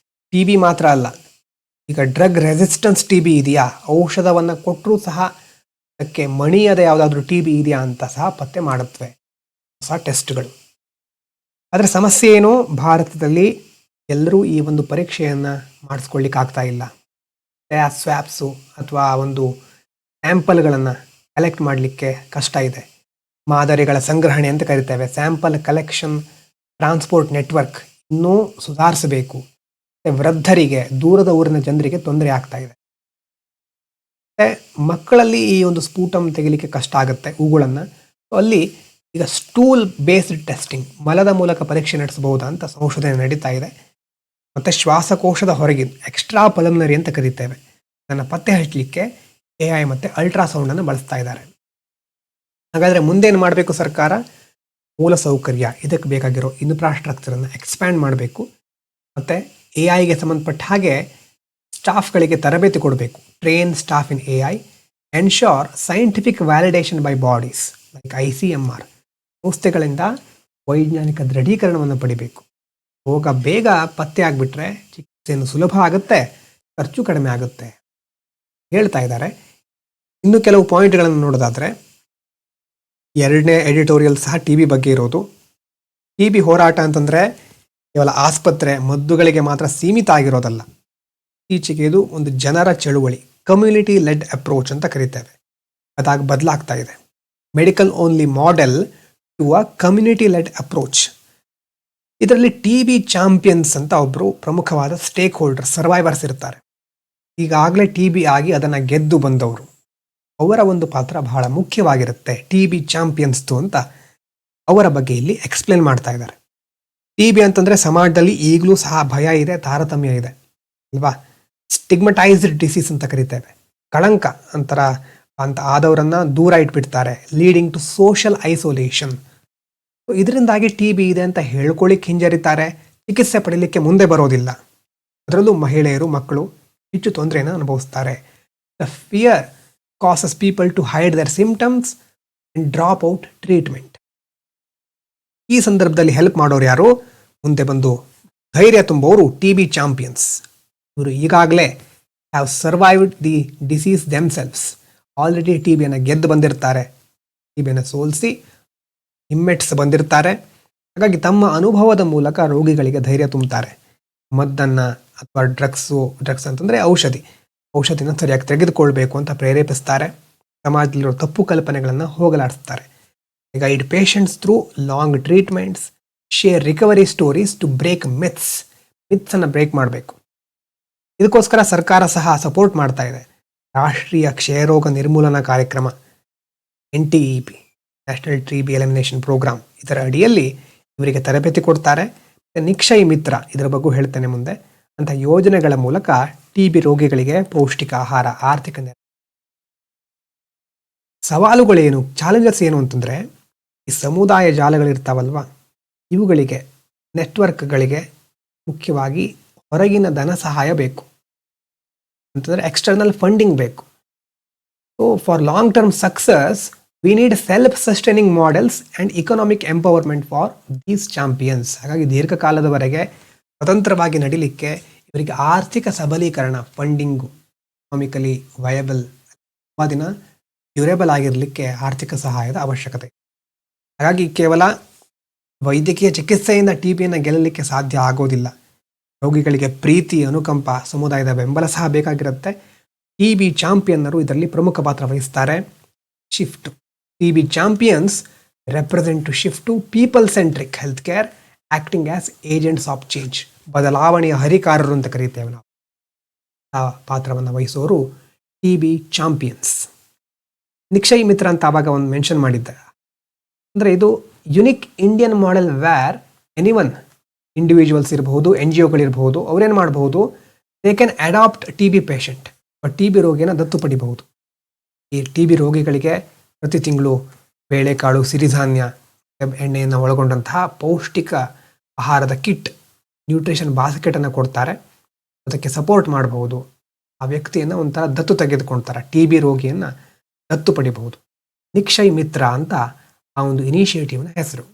TB ಮಾತ್ರ ಅಲ್ಲ, ಈಗ ಡ್ರಗ್ ರೆಸಿಸ್ಟೆನ್ಸ್ ಟಿ ಬಿ ಇದೆಯಾ, ಔಷಧವನ್ನು ಕೊಟ್ಟರೂ ಸಹ ಅದಕ್ಕೆ ಮಣಿಯದ ಯಾವುದಾದ್ರೂ ಟಿ ಬಿ ಇದೆಯಾ ಅಂತ ಸಹ ಪತ್ತೆ ಮಾಡುತ್ತವೆ ಹೊಸ ಟೆಸ್ಟ್ಗಳು. ಆದರೆ ಸಮಸ್ಯೆ ಏನು, ಭಾರತದಲ್ಲಿ ಎಲ್ಲರೂ ಈ ಒಂದು ಪರೀಕ್ಷೆಯನ್ನು ಮಾಡಿಸ್ಕೊಳ್ಳಿಕ್ಕೆ ಆಗ್ತಾ ಇಲ್ಲ. ಸ್ವ್ಯಾಪ್ಸು ಅಥವಾ ಒಂದು ಸ್ಯಾಂಪಲ್ಗಳನ್ನು ಕಲೆಕ್ಟ್ ಮಾಡಲಿಕ್ಕೆ ಕಷ್ಟ ಇದೆ. ಮಾದರಿಗಳ ಸಂಗ್ರಹಣೆ ಅಂತ ಕರಿತೇವೆ, ಸ್ಯಾಂಪಲ್ ಕಲೆಕ್ಷನ್ ಟ್ರಾನ್ಸ್ಪೋರ್ಟ್ ನೆಟ್ವರ್ಕ್ ಇನ್ನೂ ಸುಧಾರಿಸಬೇಕು. ವೃದ್ಧರಿಗೆ, ದೂರದ ಊರಿನ ಜನರಿಗೆ ತೊಂದರೆ ಆಗ್ತಾ ಇದೆ. ಮಕ್ಕಳಲ್ಲಿ ಈ ಒಂದು ಸ್ಫೂಟಮ್ ತೆಗಿಲಿಕ್ಕೆ ಕಷ್ಟ ಆಗುತ್ತೆ ಹೂಗಳನ್ನು. ಅಲ್ಲಿ ಈಗ ಸ್ಟೂಲ್ ಬೇಸ್ಡ್ ಟೆಸ್ಟಿಂಗ್, ಮಲದ ಮೂಲಕ ಪರೀಕ್ಷೆ ನಡೆಸಬಹುದಾ ಅಂತ ಸಂಶೋಧನೆ ನಡೀತಾ ಇದೆ. ಮತ್ತು ಶ್ವಾಸಕೋಶದ ಹೊರಗಿನ ಎಕ್ಸ್ಟ್ರಾ ಪಲ್ಮನರಿ ಅಂತ ಕರೀತೇವೆ, ಅದನ್ನು ಪತ್ತೆ ಹಚ್ಚಲಿಕ್ಕೆ AI ಮತ್ತು ಅಲ್ಟ್ರಾಸೌಂಡನ್ನು ಬಳಸ್ತಾ ಇದ್ದಾರೆ. ಹಾಗಾದರೆ ಮುಂದೇನು ಮಾಡಬೇಕು ಸರ್ಕಾರ? ಮೂಲ ಸೌಕರ್ಯ, ಇದಕ್ಕೆ ಬೇಕಾಗಿರೋ ಇನ್ಫ್ರಾಸ್ಟ್ರಕ್ಚರನ್ನು ಎಕ್ಸ್ಪ್ಯಾಂಡ್ ಮಾಡಬೇಕು. ಮತ್ತು AI ಸಂಬಂಧಪಟ್ಟ ಹಾಗೆ ಸ್ಟಾಫ್ಗಳಿಗೆ ತರಬೇತಿ ಕೊಡಬೇಕು. Train staff in AI, ensure scientific validation by bodies like ICMR, ಸಂಸ್ಥೆಗಳಿಂದ ವೈಜ್ಞಾನಿಕ ದೃಢೀಕರಣವನ್ನು ಪಡಿಬೇಕು. ರೋಗ ಬೇಗ ಪತ್ತೆ ಆಗಿಬಿಟ್ರೆ ಚಿಕಿತ್ಸೆಯನ್ನು ಸುಲಭ ಆಗುತ್ತೆ, ಖರ್ಚು ಕಡಿಮೆ ಆಗುತ್ತೆ ಹೇಳ್ತಾ ಇದ್ದಾರೆ. ಇನ್ನು ಕೆಲವು ಪಾಯಿಂಟ್ಗಳನ್ನು ನೋಡೋದಾದರೆ, ಎರಡನೇ ಎಡಿಟೋರಿಯಲ್ ಸಹ ಟಿ ಬಿ ಬಗ್ಗೆ ಇರೋದು. ಟಿ ಬಿ ಹೋರಾಟ ಅಂತಂದರೆ ಕೇವಲ ಆಸ್ಪತ್ರೆ ಮದ್ದುಗಳಿಗೆ ಮಾತ್ರ ಸೀಮಿತ ಆಗಿರೋದಲ್ಲ. ಇತ್ತೀಚೆಗೆ ಇದು ಒಂದು ಜನರ ಚಳುವಳಿ, ಕಮ್ಯುನಿಟಿ ಲೆಡ್ ಅಪ್ರೋಚ್ ಅಂತ ಕರೀತೇವೆ, ಅದಾಗಿ ಬದಲಾಗ್ತಾ ಇದೆ. Medical only model to a community led approach. ಇದರಲ್ಲಿ ಟಿ ಬಿ ಚಾಂಪಿಯನ್ಸ್ ಅಂತ ಒಬ್ಬರು ಪ್ರಮುಖವಾದ ಸ್ಟೇಕ್ ಹೋಲ್ಡರ್, ಸರ್ವೈವರ್ಸ್ ಇರ್ತಾರೆ. ಈಗಾಗಲೇ ಟಿ ಬಿ ಆಗಿ ಅದನ್ನು ಗೆದ್ದು ಬಂದವರು, ಅವರ ಒಂದು ಪಾತ್ರ ಬಹಳ ಮುಖ್ಯವಾಗಿರುತ್ತೆ. ಟಿ ಬಿ ಚಾಂಪಿಯನ್ಸ್ದು ಅಂತ ಅವರ ಬಗ್ಗೆ ಇಲ್ಲಿ ಎಕ್ಸ್ಪ್ಲೇನ್ ಮಾಡ್ತಾ ಇದ್ದಾರೆ. ಟಿ ಬಿ ಅಂತಂದರೆ ಸಮಾಜದಲ್ಲಿ ಈಗಲೂ ಸಹ ಭಯ ಇದೆ, ತಾರತಮ್ಯ ಇದೆ ಅಲ್ವಾ. ಸ್ಟಿಗ್ಮಟೈಸ್ಡ್ ಡಿಸೀಸ್ ಅಂತ ಕರಿತೇವೆ, ಕಳಂಕ ಅಂತ ಆದವರನ್ನು ದೂರ ಇಟ್ಬಿಡ್ತಾರೆ, ಲೀಡಿಂಗ್ ಟು ಸೋಷಲ್ ಐಸೋಲೇಷನ್. ಇದರಿಂದಾಗಿ ಟಿ ಬಿ ಇದೆ ಅಂತ ಹೇಳ್ಕೊಳ್ಳಿಕ್ಕೆ ಹಿಂಜರಿತಾರೆ, ಚಿಕಿತ್ಸೆ ಪಡೀಲಿಕ್ಕೆ ಮುಂದೆ ಬರೋದಿಲ್ಲ. ಅದರಲ್ಲೂ ಮಹಿಳೆಯರು, ಮಕ್ಕಳು ಹೆಚ್ಚು ತೊಂದರೆಯನ್ನು ಅನುಭವಿಸ್ತಾರೆ. The fear causes people to hide their symptoms and drop out treatment. ಈ ಸಂದರ್ಭದಲ್ಲಿ ಹೆಲ್ಪ್ ಮಾಡೋರು ಯಾರು? ಮುಂದೆ ಬಂದು ಧೈರ್ಯ ತುಂಬುವವರು ಟಿ ಬಿ ಚಾಂಪಿಯನ್ಸ್. ಇವರು ಈಗಾಗಲೇ have survived the disease themselves, already T ಬಿಯನ್ನು ಗೆದ್ದು ಬಂದಿರ್ತಾರೆ, ಟಿ ಬಿಯನ್ನು ಸೋಲಿಸಿ ಹಿಮ್ಮೆಟ್ಸ್ ಬಂದಿರ್ತಾರೆ. ಹಾಗಾಗಿ ತಮ್ಮ ಅನುಭವದ ಮೂಲಕ ರೋಗಿಗಳಿಗೆ ಧೈರ್ಯ ತುಂಬುತ್ತಾರೆ. ಮದ್ದನ್ನು ಅಥವಾ ಡ್ರಗ್ಸ್ ಅಂತಂದರೆ ಔಷಧಿನ ಸರಿಯಾಗಿ ತೆಗೆದುಕೊಳ್ಬೇಕು ಅಂತ ಪ್ರೇರೇಪಿಸ್ತಾರೆ. ಸಮಾಜದಲ್ಲಿರೋ ತಪ್ಪು ಕಲ್ಪನೆಗಳನ್ನು ಹೋಗಲಾಡಿಸ್ತಾರೆ. Guide patients through long treatments, share recovery stories to break ಮಿತ್ಸನ್ನು ಬ್ರೇಕ್ ಮಾಡಬೇಕು. ಇದಕ್ಕೋಸ್ಕರ ಸರ್ಕಾರ ಸಹ ಸಪೋರ್ಟ್ ಮಾಡ್ತಾ ಇದೆ. ರಾಷ್ಟ್ರೀಯ ಕ್ಷಯರೋಗ ನಿರ್ಮೂಲನಾ ಕಾರ್ಯಕ್ರಮ NTEP, national TB elimination programme, ಇದರ ಅಡಿಯಲ್ಲಿ ಇವರಿಗೆ ತರಬೇತಿ ಕೊಡ್ತಾರೆ. ನಿಕ್ಷಯ್ ಮಿತ್ರ, ಇದರ ಬಗ್ಗೆ ಹೇಳ್ತೇನೆ ಮುಂದೆ. ಅಂತ ಯೋಜನೆಗಳ ಮೂಲಕ ಟಿ ಬಿ ರೋಗಿಗಳಿಗೆ ಪೌಷ್ಟಿಕ ಆಹಾರ, ಆರ್ಥಿಕ ನೆರವು. ಸವಾಲುಗಳೇನು, ಚಾಲೆಂಜಸ್ ಏನು ಅಂತಂದರೆ, ಈ ಸಮುದಾಯ ಜಾಲಗಳಿರ್ತಾವಲ್ವ, ಇವುಗಳಿಗೆ, ನೆಟ್ವರ್ಕ್ಗಳಿಗೆ ಮುಖ್ಯವಾಗಿ ಹೊರಗಿನ ಧನ ಸಹಾಯ ಬೇಕು, ಅಂತಂದರೆ ಎಕ್ಸ್ಟರ್ನಲ್ ಫಂಡಿಂಗ್ ಬೇಕು. So for long term success we need self sustaining models and economic empowerment for these champions. ಹಾಗಾಗಿ ದೀರ್ಘಕಾಲದವರೆಗೆ ಸ್ವತಂತ್ರವಾಗಿ ನಡಿಲಿಕ್ಕೆ ಇವರಿಗೆ ಆರ್ಥಿಕ ಸಬಲೀಕರಣ, ಫಂಡಿಂಗು, ಎಕನಾಮಿಕಲಿ ವಯಬಲ್, ತುಂಬ ದಿನ ಡ್ಯೂರೇಬಲ್ ಆಗಿರಲಿಕ್ಕೆ ಆರ್ಥಿಕ ಸಹಾಯದ ಅವಶ್ಯಕತೆ. ಹಾಗಾಗಿ ಕೇವಲ ವೈದ್ಯಕೀಯ ಚಿಕಿತ್ಸೆಯಿಂದ ಟಿ ಬಿಯನ್ನು ಗೆಲ್ಲಲಿಕ್ಕೆ ಸಾಧ್ಯ ಆಗೋದಿಲ್ಲ. ರೋಗಿಗಳಿಗೆ ಪ್ರೀತಿ, ಅನುಕಂಪ, ಸಮುದಾಯದ ಬೆಂಬಲ ಸಹ ಬೇಕಾಗಿರುತ್ತೆ. ಟಿ ಬಿ ಚಾಂಪಿಯನ್ನರು ಇದರಲ್ಲಿ ಪ್ರಮುಖ ಪಾತ್ರ ವಹಿಸ್ತಾರೆ. Shift, T B champions represent to shift to people centric health care, acting as agents of change. ಬದಲಾವಣೆಯ ಹರಿಕಾರರು ಅಂತ ಕರೀತೇವೆ ನಾವು. ಆ ಪಾತ್ರವನ್ನು ವಹಿಸೋರು T B champions. Nikshay Mitra ಅಂತ ಆವಾಗ ಒಂದು ಮೆನ್ಷನ್ ಮಾಡಿದ್ದೆ. ಅಂದರೆ ಇದು unique Indian model where anyone, individuals ಇರಬಹುದು, NGOಗಳಿರಬಹುದು, ಅವರೇನು ಮಾಡಬಹುದು, they can adopt T B patient, T B ರೋಗಿಯನ್ನು ದತ್ತು ಪಡಿಬಹುದು. ಈ ಟಿ ಬಿ ರೋಗಿಗಳಿಗೆ ಪ್ರತಿ ತಿಂಗಳು ಬೇಳೆಕಾಳು, ಸಿರಿಧಾನ್ಯ, ಎಣ್ಣೆಯನ್ನು ಒಳಗೊಂಡಂತಹ ಪೌಷ್ಟಿಕ ಆಹಾರದ ಕಿಟ್, ನ್ಯೂಟ್ರಿಷನ್ ಬಾಸ್ಕೆಟನ್ನು ಕೊಡ್ತಾರೆ. ಅದಕ್ಕೆ ಸಪೋರ್ಟ್ ಮಾಡಬಹುದು. ಆ ವ್ಯಕ್ತಿಯನ್ನು ಒಂಥರ ದತ್ತು ತೆಗೆದುಕೊಳ್ತಾರೆ, ಟಿ ಬಿ ರೋಗಿಯನ್ನು ದತ್ತು ಪಡಿಬಹುದು. ನಿಕ್ಷಯ್ ಮಿತ್ರ ಅಂತ ಆ ಒಂದು ಇನಿಷಿಯೇಟಿವ್ನ ಹೆಸರು.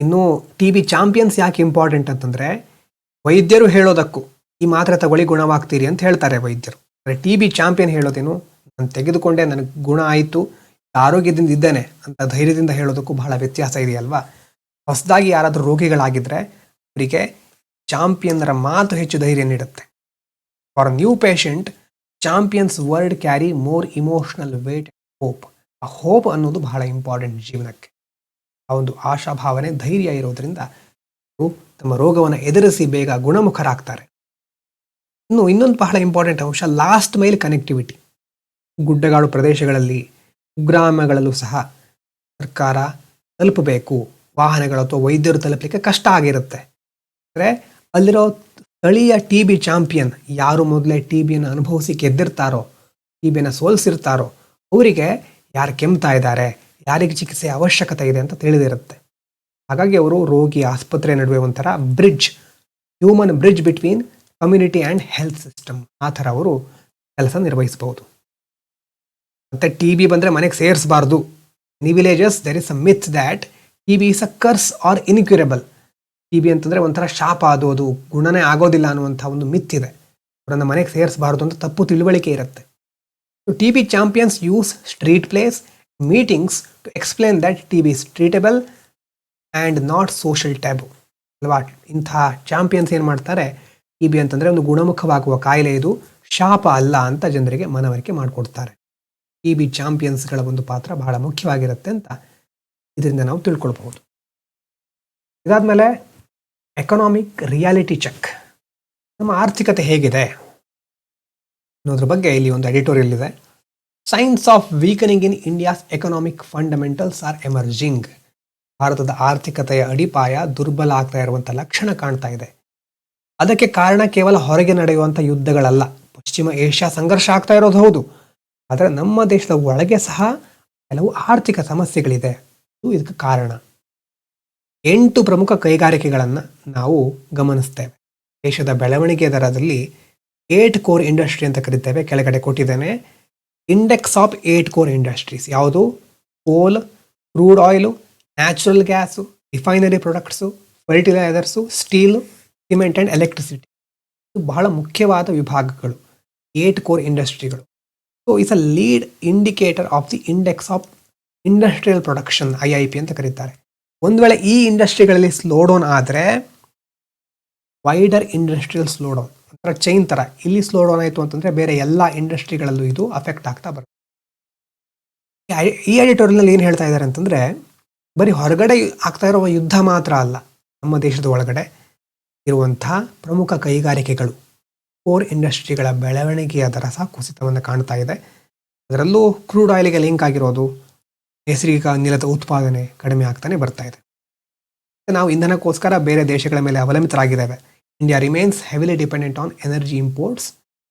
ಇನ್ನು ಟಿ ಬಿ ಚಾಂಪಿಯನ್ಸ್ ಯಾಕೆ ಇಂಪಾರ್ಟೆಂಟ್ ಅಂತಂದರೆ, ವೈದ್ಯರು ಹೇಳೋದಕ್ಕೂ ಈ ಮಾತ್ರೆ ತಗೊಳ್ಳಿ ಗುಣವಾಗ್ತೀರಿ ಅಂತ ಹೇಳ್ತಾರೆ ವೈದ್ಯರು. ಟಿ ಬಿ ಚಾಂಪಿಯನ್ ಹೇಳೋದೇನು, ನಾನು ತೆಗೆದುಕೊಂಡೆ ನನಗೆ ಗುಣ ಆಯಿತು, ಆರೋಗ್ಯದಿಂದ ಇದ್ದೇನೆ ಅಂತ ಧೈರ್ಯದಿಂದ ಹೇಳೋದಕ್ಕೂ ಬಹಳ ವ್ಯತ್ಯಾಸ ಇದೆಯಲ್ವಾ. ಹೊಸದಾಗಿ ಯಾರಾದರೂ ರೋಗಿಗಳಾಗಿದ್ದರೆ ಅವರಿಗೆ ಚಾಂಪಿಯನ್ರ ಮಾತು ಹೆಚ್ಚು ಧೈರ್ಯ ನೀಡುತ್ತೆ. For new patient, champions word carry more emotional weight hope. ಆ ಹೋಪ್ ಅನ್ನೋದು ಬಹಳ ಇಂಪಾರ್ಟೆಂಟ್ ಜೀವನಕ್ಕೆ. ಆ ಒಂದು ಆಶಾಭಾವನೆ, ಧೈರ್ಯ ಇರೋದ್ರಿಂದ ಅವರು ತಮ್ಮ ರೋಗವನ್ನು ಎದುರಿಸಿ ಬೇಗ ಗುಣಮುಖರಾಗ್ತಾರೆ. ಇನ್ನೊಂದು ಬಹಳ ಇಂಪಾರ್ಟೆಂಟ್ ಅಂಶ, ಲಾಸ್ಟ್ ಮೈಲ್ ಕನೆಕ್ಟಿವಿಟಿ. ಗುಡ್ಡಗಾಡು ಪ್ರದೇಶಗಳಲ್ಲಿ, ಕುಗ್ರಾಮಗಳಲ್ಲೂ ಸಹ ಸರ್ಕಾರ ತಲುಪಬೇಕು, ವಾಹನಗಳು ಅಥವಾ ವೈದ್ಯರು ತಲುಪಲಿಕ್ಕೆ ಕಷ್ಟ ಆಗಿರುತ್ತೆ. ಅಂದರೆ ಅಲ್ಲಿರೋ ಸ್ಥಳೀಯ ಟಿ ಬಿ ಚಾಂಪಿಯನ್, ಯಾರು ಮೊದಲೇ ಟಿ ಬಿಯನ್ನು ಅನುಭವಿಸಿ ಗೆದ್ದಿರ್ತಾರೋ, ಟಿ ಬಿಯನ್ನು ಸೋಲಿಸಿರ್ತಾರೋ, ಅವರಿಗೆ ಯಾರು ಕೆಮ್ತಾ ಇದ್ದಾರೆ, ಯಾರಿಗೆ ಚಿಕಿತ್ಸೆ ಅವಶ್ಯಕತೆ ಇದೆ ಅಂತ ತಿಳಿದಿರುತ್ತೆ. ಹಾಗಾಗಿ ಅವರು ರೋಗಿ ಆಸ್ಪತ್ರೆ ನಡುವೆ ಒಂಥರ bridge, human bridge between community and health system, ಆ ಥರ ಅವರು ಕೆಲಸ ನಿರ್ವಹಿಸಬಹುದು. ಮತ್ತು ಟಿ ಬಿ ಬಂದರೆ ಮನೆಗೆ ಸೇರಿಸಬಾರ್ದು. In villages there is a myth that T B is a curse or incurable. T B ಅಂತಂದರೆ ಒಂಥರ ಶಾಪ, ಅದು ಗುಣನೇ ಆಗೋದಿಲ್ಲ ಅನ್ನುವಂಥ ಒಂದು ಮಿತ್ ಇದೆ. ಅವರನ್ನು ಮನೆಗೆ ಸೇರಿಸಬಾರ್ದು ಅಂತ ತಪ್ಪು ತಿಳುವಳಿಕೆ ಇರುತ್ತೆ. T B champions use street plays meetings to explain that T B is treatable and not social taboo ಅಲ್ವಾ. ಇಂಥ ಚಾಂಪಿಯನ್ಸ್ ಏನು ಮಾಡ್ತಾರೆ, ಟಿ ಬಿ ಅಂತಂದರೆ ಒಂದು ಗುಣಮುಖವಾಗುವ ಕಾಯಿಲೆ, ಇದು ಶಾಪ ಅಲ್ಲ ಅಂತ ಜನರಿಗೆ ಮನವರಿಕೆ ಮಾಡಿಕೊಡ್ತಾರೆ. ಟಿ ಬಿ ಚಾಂಪಿಯನ್ಸ್ಗಳ ಒಂದು ಪಾತ್ರ ಬಹಳ ಮುಖ್ಯವಾಗಿರುತ್ತೆ ಅಂತ ಇದರಿಂದ ನಾವು ತಿಳ್ಕೊಳ್ಬಹುದು. ಇದಾದಮೇಲೆ ಎಕನಾಮಿಕ್ ರಿಯಾಲಿಟಿ ಚೆಕ್. ನಮ್ಮ ಆರ್ಥಿಕತೆ ಹೇಗಿದೆ ಅನ್ನೋದ್ರ ಬಗ್ಗೆ ಇಲ್ಲಿ ಒಂದು ಎಡಿಟೋರಿಯಲ್ ಇದೆ. Signs of weakening in India's economic fundamentals are emerging. ಭಾರತದ ಆರ್ಥಿಕತೆಯ ಅಡಿಪಾಯ ದುರ್ಬಲ ಆಗ್ತಾ ಇರುವಂಥ ಲಕ್ಷಣ ಕಾಣ್ತಾ ಇದೆ. ಅದಕ್ಕೆ ಕಾರಣ ಕೇವಲ ಹೊರಗೆ ನಡೆಯುವಂಥ ಯುದ್ಧಗಳಲ್ಲ. ಪಶ್ಚಿಮ ಏಷ್ಯಾ ಸಂಘರ್ಷ ಆಗ್ತಾ ಇರೋದು ಹೌದು, ಆದರೆ ನಮ್ಮ ದೇಶದ ಒಳಗೆ ಸಹ ಕೆಲವು ಆರ್ಥಿಕ ಸಮಸ್ಯೆಗಳಿದೆ. ಇದು ಇದಕ್ಕೆ ಕಾರಣ. 8 ಪ್ರಮುಖ ಕೈಗಾರಿಕೆಗಳನ್ನು ನಾವು ಗಮನಿಸ್ತೇವೆ. ದೇಶದ ಬೆಳವಣಿಗೆ ದರದಲ್ಲಿ 8 ಕೋರ್ ಇಂಡಸ್ಟ್ರಿ ಅಂತ ಕರಿತೇವೆ. ಕೆಳಗಡೆ ಕೊಟ್ಟಿದ್ದೇನೆ ಇಂಡೆಕ್ಸ್ ಆಫ್ 8 ಕೋರ್ ಇಂಡಸ್ಟ್ರೀಸ್. ಯಾವುದು? Coal, crude oil, natural gas, refinery products, fertilisers, steel, cement and electricity. ಇದು ಬಹಳ ಮುಖ್ಯವಾದ ವಿಭಾಗಗಳು, 8 ಕೋರ್ ಇಂಡಸ್ಟ್ರಿಗಳು. So it's a lead indicator of the index of industrial production, IIP ಅಂತ ಕರೀತಾರೆ. ಒಂದು ವೇಳೆ ಈ ಇಂಡಸ್ಟ್ರಿಗಳಲ್ಲಿ ಸ್ಲೋ ಡೌನ್ ಆದರೆ ವೈಡರ್ ಇಂಡಸ್ಟ್ರಿಯಲ್ ಸ್ಲೋ ಡೌನ್, ಒಂಥರ ಚೈನ್ ಥರ, ಇಲ್ಲಿ ಸ್ಲೋ ಡೌನ್ ಆಯಿತು ಅಂತಂದರೆ ಬೇರೆ ಎಲ್ಲ ಇಂಡಸ್ಟ್ರಿಗಳಲ್ಲೂ ಇದು ಅಫೆಕ್ಟ್ ಆಗ್ತಾ ಬರುತ್ತೆ. ಈ ಎಡಿಟೋರಿಯಲ್ನಲ್ಲಿ ಏನು ಹೇಳ್ತಾ ಇದ್ದಾರೆ ಅಂತಂದರೆ, ಬರೀ ಹೊರಗಡೆ ಆಗ್ತಾ ಇರೋ ಯುದ್ಧ ಮಾತ್ರ ಅಲ್ಲ, ನಮ್ಮ ದೇಶದ ಒಳಗಡೆ ಇರುವಂಥ ಪ್ರಮುಖ ಕೈಗಾರಿಕೆಗಳು, ಕೋರ್ ಇಂಡಸ್ಟ್ರಿಗಳ ಬೆಳವಣಿಗೆಯ ದರ ಸಹ ಕುಸಿತವನ್ನು ಕಾಣ್ತಾ ಇದೆ. ಅದರಲ್ಲೂ ಕ್ರೂಡ್ ಆಯಿಲ್ಗೆ ಲಿಂಕ್ ಆಗಿರೋದು, ನೈಸರ್ಗಿಕ ಅನಿಲದ ಉತ್ಪಾದನೆ ಕಡಿಮೆ ಆಗ್ತಾನೆ ಬರ್ತಾ ಇದೆ. ನಾವು ಇಂಧನಕ್ಕೋಸ್ಕರ ಬೇರೆ ದೇಶಗಳ ಮೇಲೆ ಅವಲಂಬಿತರಾಗಿದ್ದೇವೆ. India remains heavily dependent on energy imports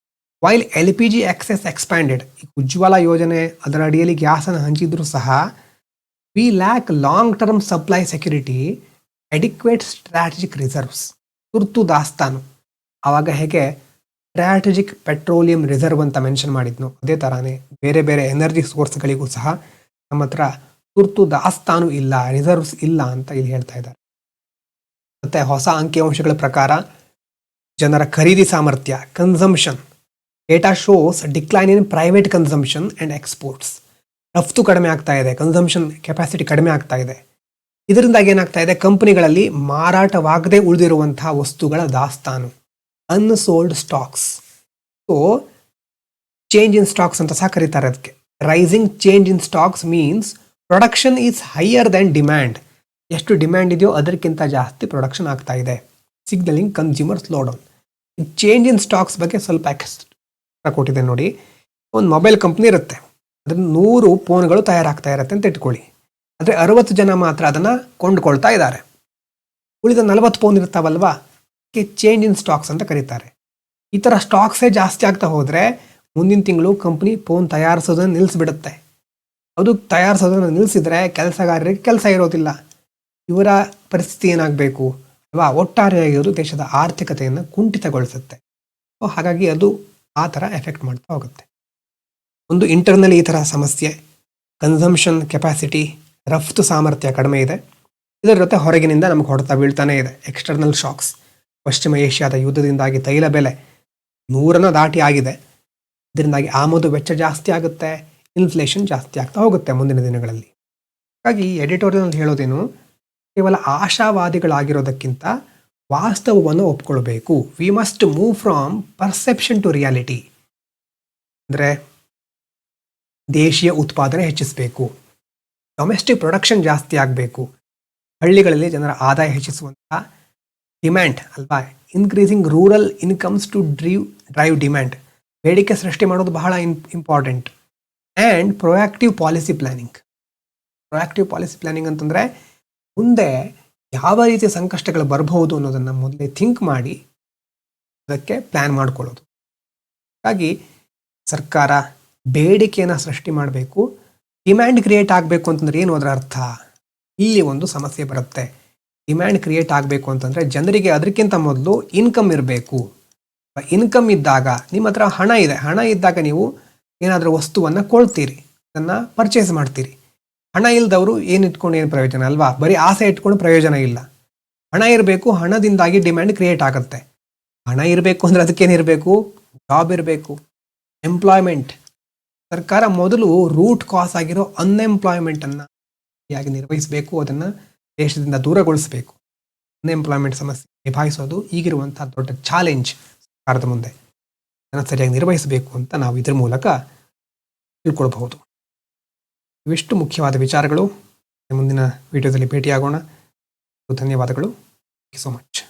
while LPG access expanded. ಈ ಉಜ್ವಲ ಯೋಜನೆ ಅದರ ಅಡಿಯಲ್ಲಿ ಗ್ಯಾಸನ್ನು ಹಂಚಿದ್ರೂ ಸಹ we lack long term supply security, adequate strategic reserves. ತುರ್ತು ದಾಸ್ತಾನು, ಆವಾಗ ಹೇಗೆ ಸ್ಟ್ರಾಟಜಿಕ್ ಪೆಟ್ರೋಲಿಯಂ ರಿಸರ್ವ್ ಅಂತ ಮೆನ್ಷನ್ ಮಾಡಿದ್ನು, ಅದೇ ಥರನೇ ಬೇರೆ ಬೇರೆ ಎನರ್ಜಿ ಸೋರ್ಸ್ಗಳಿಗೂ ಸಹ ನಮ್ಮ ಹತ್ರ ತುರ್ತು ದಾಸ್ತಾನು ಇಲ್ಲ, ರಿಸರ್ವ್ಸ್ ಇಲ್ಲ ಅಂತ ಇಲ್ಲಿ ಹೇಳ್ತಾ ಇದ್ದಾರೆ. ಮತ್ತು ಹೊಸ ಅಂಕಿಅಂಶಗಳ ಪ್ರಕಾರ ಜನರ ಖರೀದಿ ಸಾಮರ್ಥ್ಯ, consumption data shows decline in private consumption and exports. ರಫ್ತು ಕಡಿಮೆ ಆಗ್ತಾ ಇದೆ, ಕನ್ಸಂಪ್ಷನ್ ಕೆಪಾಸಿಟಿ ಕಡಿಮೆ ಆಗ್ತಾ ಇದೆ. ಇದರಿಂದಾಗಿ ಏನಾಗ್ತಾ ಇದೆ, ಕಂಪನಿಗಳಲ್ಲಿ ಮಾರಾಟವಾಗದೇ ಉಳಿದಿರುವಂಥ ವಸ್ತುಗಳ ದಾಸ್ತಾನು, unsold stocks. So change in stocks ಅಂತ ಸಹ ಕರೀತಾರೆ ಅದಕ್ಕೆ. Rising change in stocks means production is higher than demand. ಎಷ್ಟು ಡಿಮ್ಯಾಂಡ್ ಇದೆಯೋ ಅದಕ್ಕಿಂತ ಜಾಸ್ತಿ ಪ್ರೊಡಕ್ಷನ್ ಆಗ್ತಾ ಇದೆ, signalling consumer slow down. Change in stocks ಬಗ್ಗೆ ಸ್ವಲ್ಪ ಎಕ್ಸ್ಟ್ರಾ ಕೊಟ್ಟಿದೆ ನೋಡಿ. ಒಂದು ಮೊಬೈಲ್ ಕಂಪ್ನಿ ಇರುತ್ತೆ, ಅದನ್ನು 100 ಫೋನ್ಗಳು ತಯಾರಾಗ್ತಾ ಇರುತ್ತೆ ಅಂತ ಇಟ್ಕೊಳ್ಳಿ. ಆದರೆ 60 ಜನ ಮಾತ್ರ ಅದನ್ನು ಕೊಂಡುಕೊಳ್ತಾ ಇದ್ದಾರೆ. ಉಳಿದ 40 ಫೋನ್ ಇರ್ತಾವಲ್ವಾ, ಚೇಂಜ್ ಇನ್ ಸ್ಟಾಕ್ಸ್ ಅಂತ ಕರೀತಾರೆ. ಈ ಥರ ಸ್ಟಾಕ್ಸೇ ಜಾಸ್ತಿ ಆಗ್ತಾ ಹೋದರೆ ಮುಂದಿನ ತಿಂಗಳು ಕಂಪ್ನಿ ಫೋನ್ ತಯಾರಿಸೋದನ್ನು ನಿಲ್ಲಿಸ್ಬಿಡುತ್ತೆ. ಅದು ತಯಾರಿಸೋದನ್ನು ನಿಲ್ಲಿಸಿದರೆ ಕೆಲಸಗಾರರಿಗೆ ಕೆಲಸ ಇರೋದಿಲ್ಲ. ಇವರ ಪರಿಸ್ಥಿತಿ ಏನಾಗಬೇಕು ಅಲ್ವಾ? ಒಟ್ಟಾರೆಯಾಗಿರೋದು ದೇಶದ ಆರ್ಥಿಕತೆಯನ್ನು ಕುಂಠಿತಗೊಳಿಸುತ್ತೆ. ಸೊ ಹಾಗಾಗಿ ಅದು ಆ ಥರ ಎಫೆಕ್ಟ್ ಮಾಡ್ತಾ ಹೋಗುತ್ತೆ. ಒಂದು ಇಂಟರ್ನಲ್ ಈ ಥರ ಸಮಸ್ಯೆ, ಕನ್ಸಂಪ್ಷನ್ ಕೆಪಾಸಿಟಿ, ರಫ್ತು ಸಾಮರ್ಥ್ಯ ಕಡಿಮೆ ಇದೆ. ಇದರ ಜೊತೆ ಹೊರಗಿನಿಂದ ನಮಗೆ ಹೊಡೆತ ಬೀಳ್ತಾನೆ ಇದೆ, ಎಕ್ಸ್ಟರ್ನಲ್ ಶಾಕ್ಸ್. ಪಶ್ಚಿಮ ಏಷ್ಯಾದ ಯುದ್ಧದಿಂದಾಗಿ ತೈಲ ಬೆಲೆ 100 ದಾಟಿ ಆಗಿದೆ. ಇದರಿಂದಾಗಿ ಆಮದು ವೆಚ್ಚ ಜಾಸ್ತಿ ಆಗುತ್ತೆ, ಇನ್ಫ್ಲೇಷನ್ ಜಾಸ್ತಿ ಆಗ್ತಾ ಹೋಗುತ್ತೆ ಮುಂದಿನ ದಿನಗಳಲ್ಲಿ. ಹಾಗಾಗಿ ಎಡಿಟೋರಿಯಲ್ ಹೇಳೋದೇನು, ಕೇವಲ ಆಶಾವಾದಿಗಳಾಗಿರೋದಕ್ಕಿಂತ ವಾಸ್ತವವನ್ನು ಒಪ್ಕೊಳ್ಬೇಕು. We must move from perception to reality. ಅಂದರೆ ದೇಶೀಯ ಉತ್ಪಾದನೆ ಹೆಚ್ಚಿಸಬೇಕು, ಡೊಮೆಸ್ಟಿಕ್ ಪ್ರೊಡಕ್ಷನ್ ಜಾಸ್ತಿ ಆಗಬೇಕು, ಹಳ್ಳಿಗಳಲ್ಲಿ ಜನರ ಆದಾಯ ಹೆಚ್ಚಿಸುವಂತಹ ಡಿಮ್ಯಾಂಡ್ ಅಲ್ವಾ, increasing rural incomes to drive demand, ಬೇಡಿಕೆ ಸೃಷ್ಟಿ ಮಾಡೋದು ಬಹಳ important. And proactive policy planning. Proactive policy planning ಅಂತಂದರೆ ಮುಂದೆ ಯಾವ ರೀತಿಯ ಸಂಕಷ್ಟಗಳು ಬರಬಹುದು ಅನ್ನೋದನ್ನು ಮೊದಲೇ ಥಿಂಕ್ ಮಾಡಿ ಅದಕ್ಕೆ ಪ್ಲ್ಯಾನ್ ಮಾಡ್ಕೊಳ್ಳೋದು. ಹಾಗಾಗಿ ಸರ್ಕಾರ ಬೇಡಿಕೆಯನ್ನು ಸೃಷ್ಟಿ ಮಾಡಬೇಕು. ಡಿಮ್ಯಾಂಡ್ ಕ್ರಿಯೇಟ್ ಆಗಬೇಕು ಅಂತಂದ್ರೆ ಏನು ಅದರ ಅರ್ಥ? ಇಲ್ಲಿ ಒಂದು ಸಮಸ್ಯೆ ಬರುತ್ತೆ. ಡಿಮ್ಯಾಂಡ್ ಕ್ರಿಯೇಟ್ ಆಗಬೇಕು ಅಂತಂದರೆ ಜನರಿಗೆ ಅದಕ್ಕಿಂತ ಮೊದಲು ಇನ್ಕಮ್ ಇರಬೇಕು. ಇನ್ಕಮ್ ಇದ್ದಾಗ ನಿಮ್ಮ ಹತ್ರ ಹಣ ಇದೆ, ಹಣ ಇದ್ದಾಗ ನೀವು ಏನಾದರೂ ವಸ್ತುವನ್ನು ಕೊಳ್ತೀರಿ, ಅದನ್ನು ಪರ್ಚೇಸ್ ಮಾಡ್ತೀರಿ. ಹಣ ಇಲ್ಲದವರು ಏನು ಇಟ್ಕೊಂಡು ಏನು ಪ್ರಯೋಜನ ಅಲ್ವಾ? ಬರೀ ಆಸೆ ಇಟ್ಕೊಂಡು ಪ್ರಯೋಜನ ಇಲ್ಲ. ಹಣ ಇರಬೇಕು, ಹಣದಿಂದಾಗಿ ಡಿಮ್ಯಾಂಡ್ ಕ್ರಿಯೇಟ್ ಆಗುತ್ತೆ. ಹಣ ಇರಬೇಕು ಅಂದರೆ ಅದಕ್ಕೇನಿರಬೇಕು? ಜಾಬ್ ಇರಬೇಕು, ಎಂಪ್ಲಾಯ್ಮೆಂಟ್. ಸರ್ಕಾರ ಮೊದಲು ರೂಟ್ ಕಾಸ್ ಆಗಿರೋ ಅನ್ಎಂಪ್ಲಾಯ್ಮೆಂಟನ್ನು ಹೇಗೆ ನಿರ್ವಹಿಸಬೇಕು, ಅದನ್ನು ದೇಶದಿಂದ ದೂರಗೊಳಿಸಬೇಕು. ಅನ್ಎಂಪ್ಲಾಯ್ಮೆಂಟ್ ಸಮಸ್ಯೆ ನಿಭಾಯಿಸೋದು ಈಗಿರುವಂಥ ದೊಡ್ಡ ಚಾಲೆಂಜ್ ಸರ್ಕಾರದ ಮುಂದೆ. ಅದನ್ನು ಸರಿಯಾಗಿ ನಿರ್ವಹಿಸಬೇಕು ಅಂತ ನಾವು ಇದ್ರ ಮೂಲಕ ತಿಳ್ಕೊಳ್ಬಹುದು. ಇವಿಷ್ಟು ಮುಖ್ಯವಾದ ವಿಚಾರಗಳು. ಮುಂದಿನ ವಿಡಿಯೋದಲ್ಲಿ ಭೇಟಿಯಾಗೋಣ. ಧನ್ಯವಾದಗಳು. Thank you so much.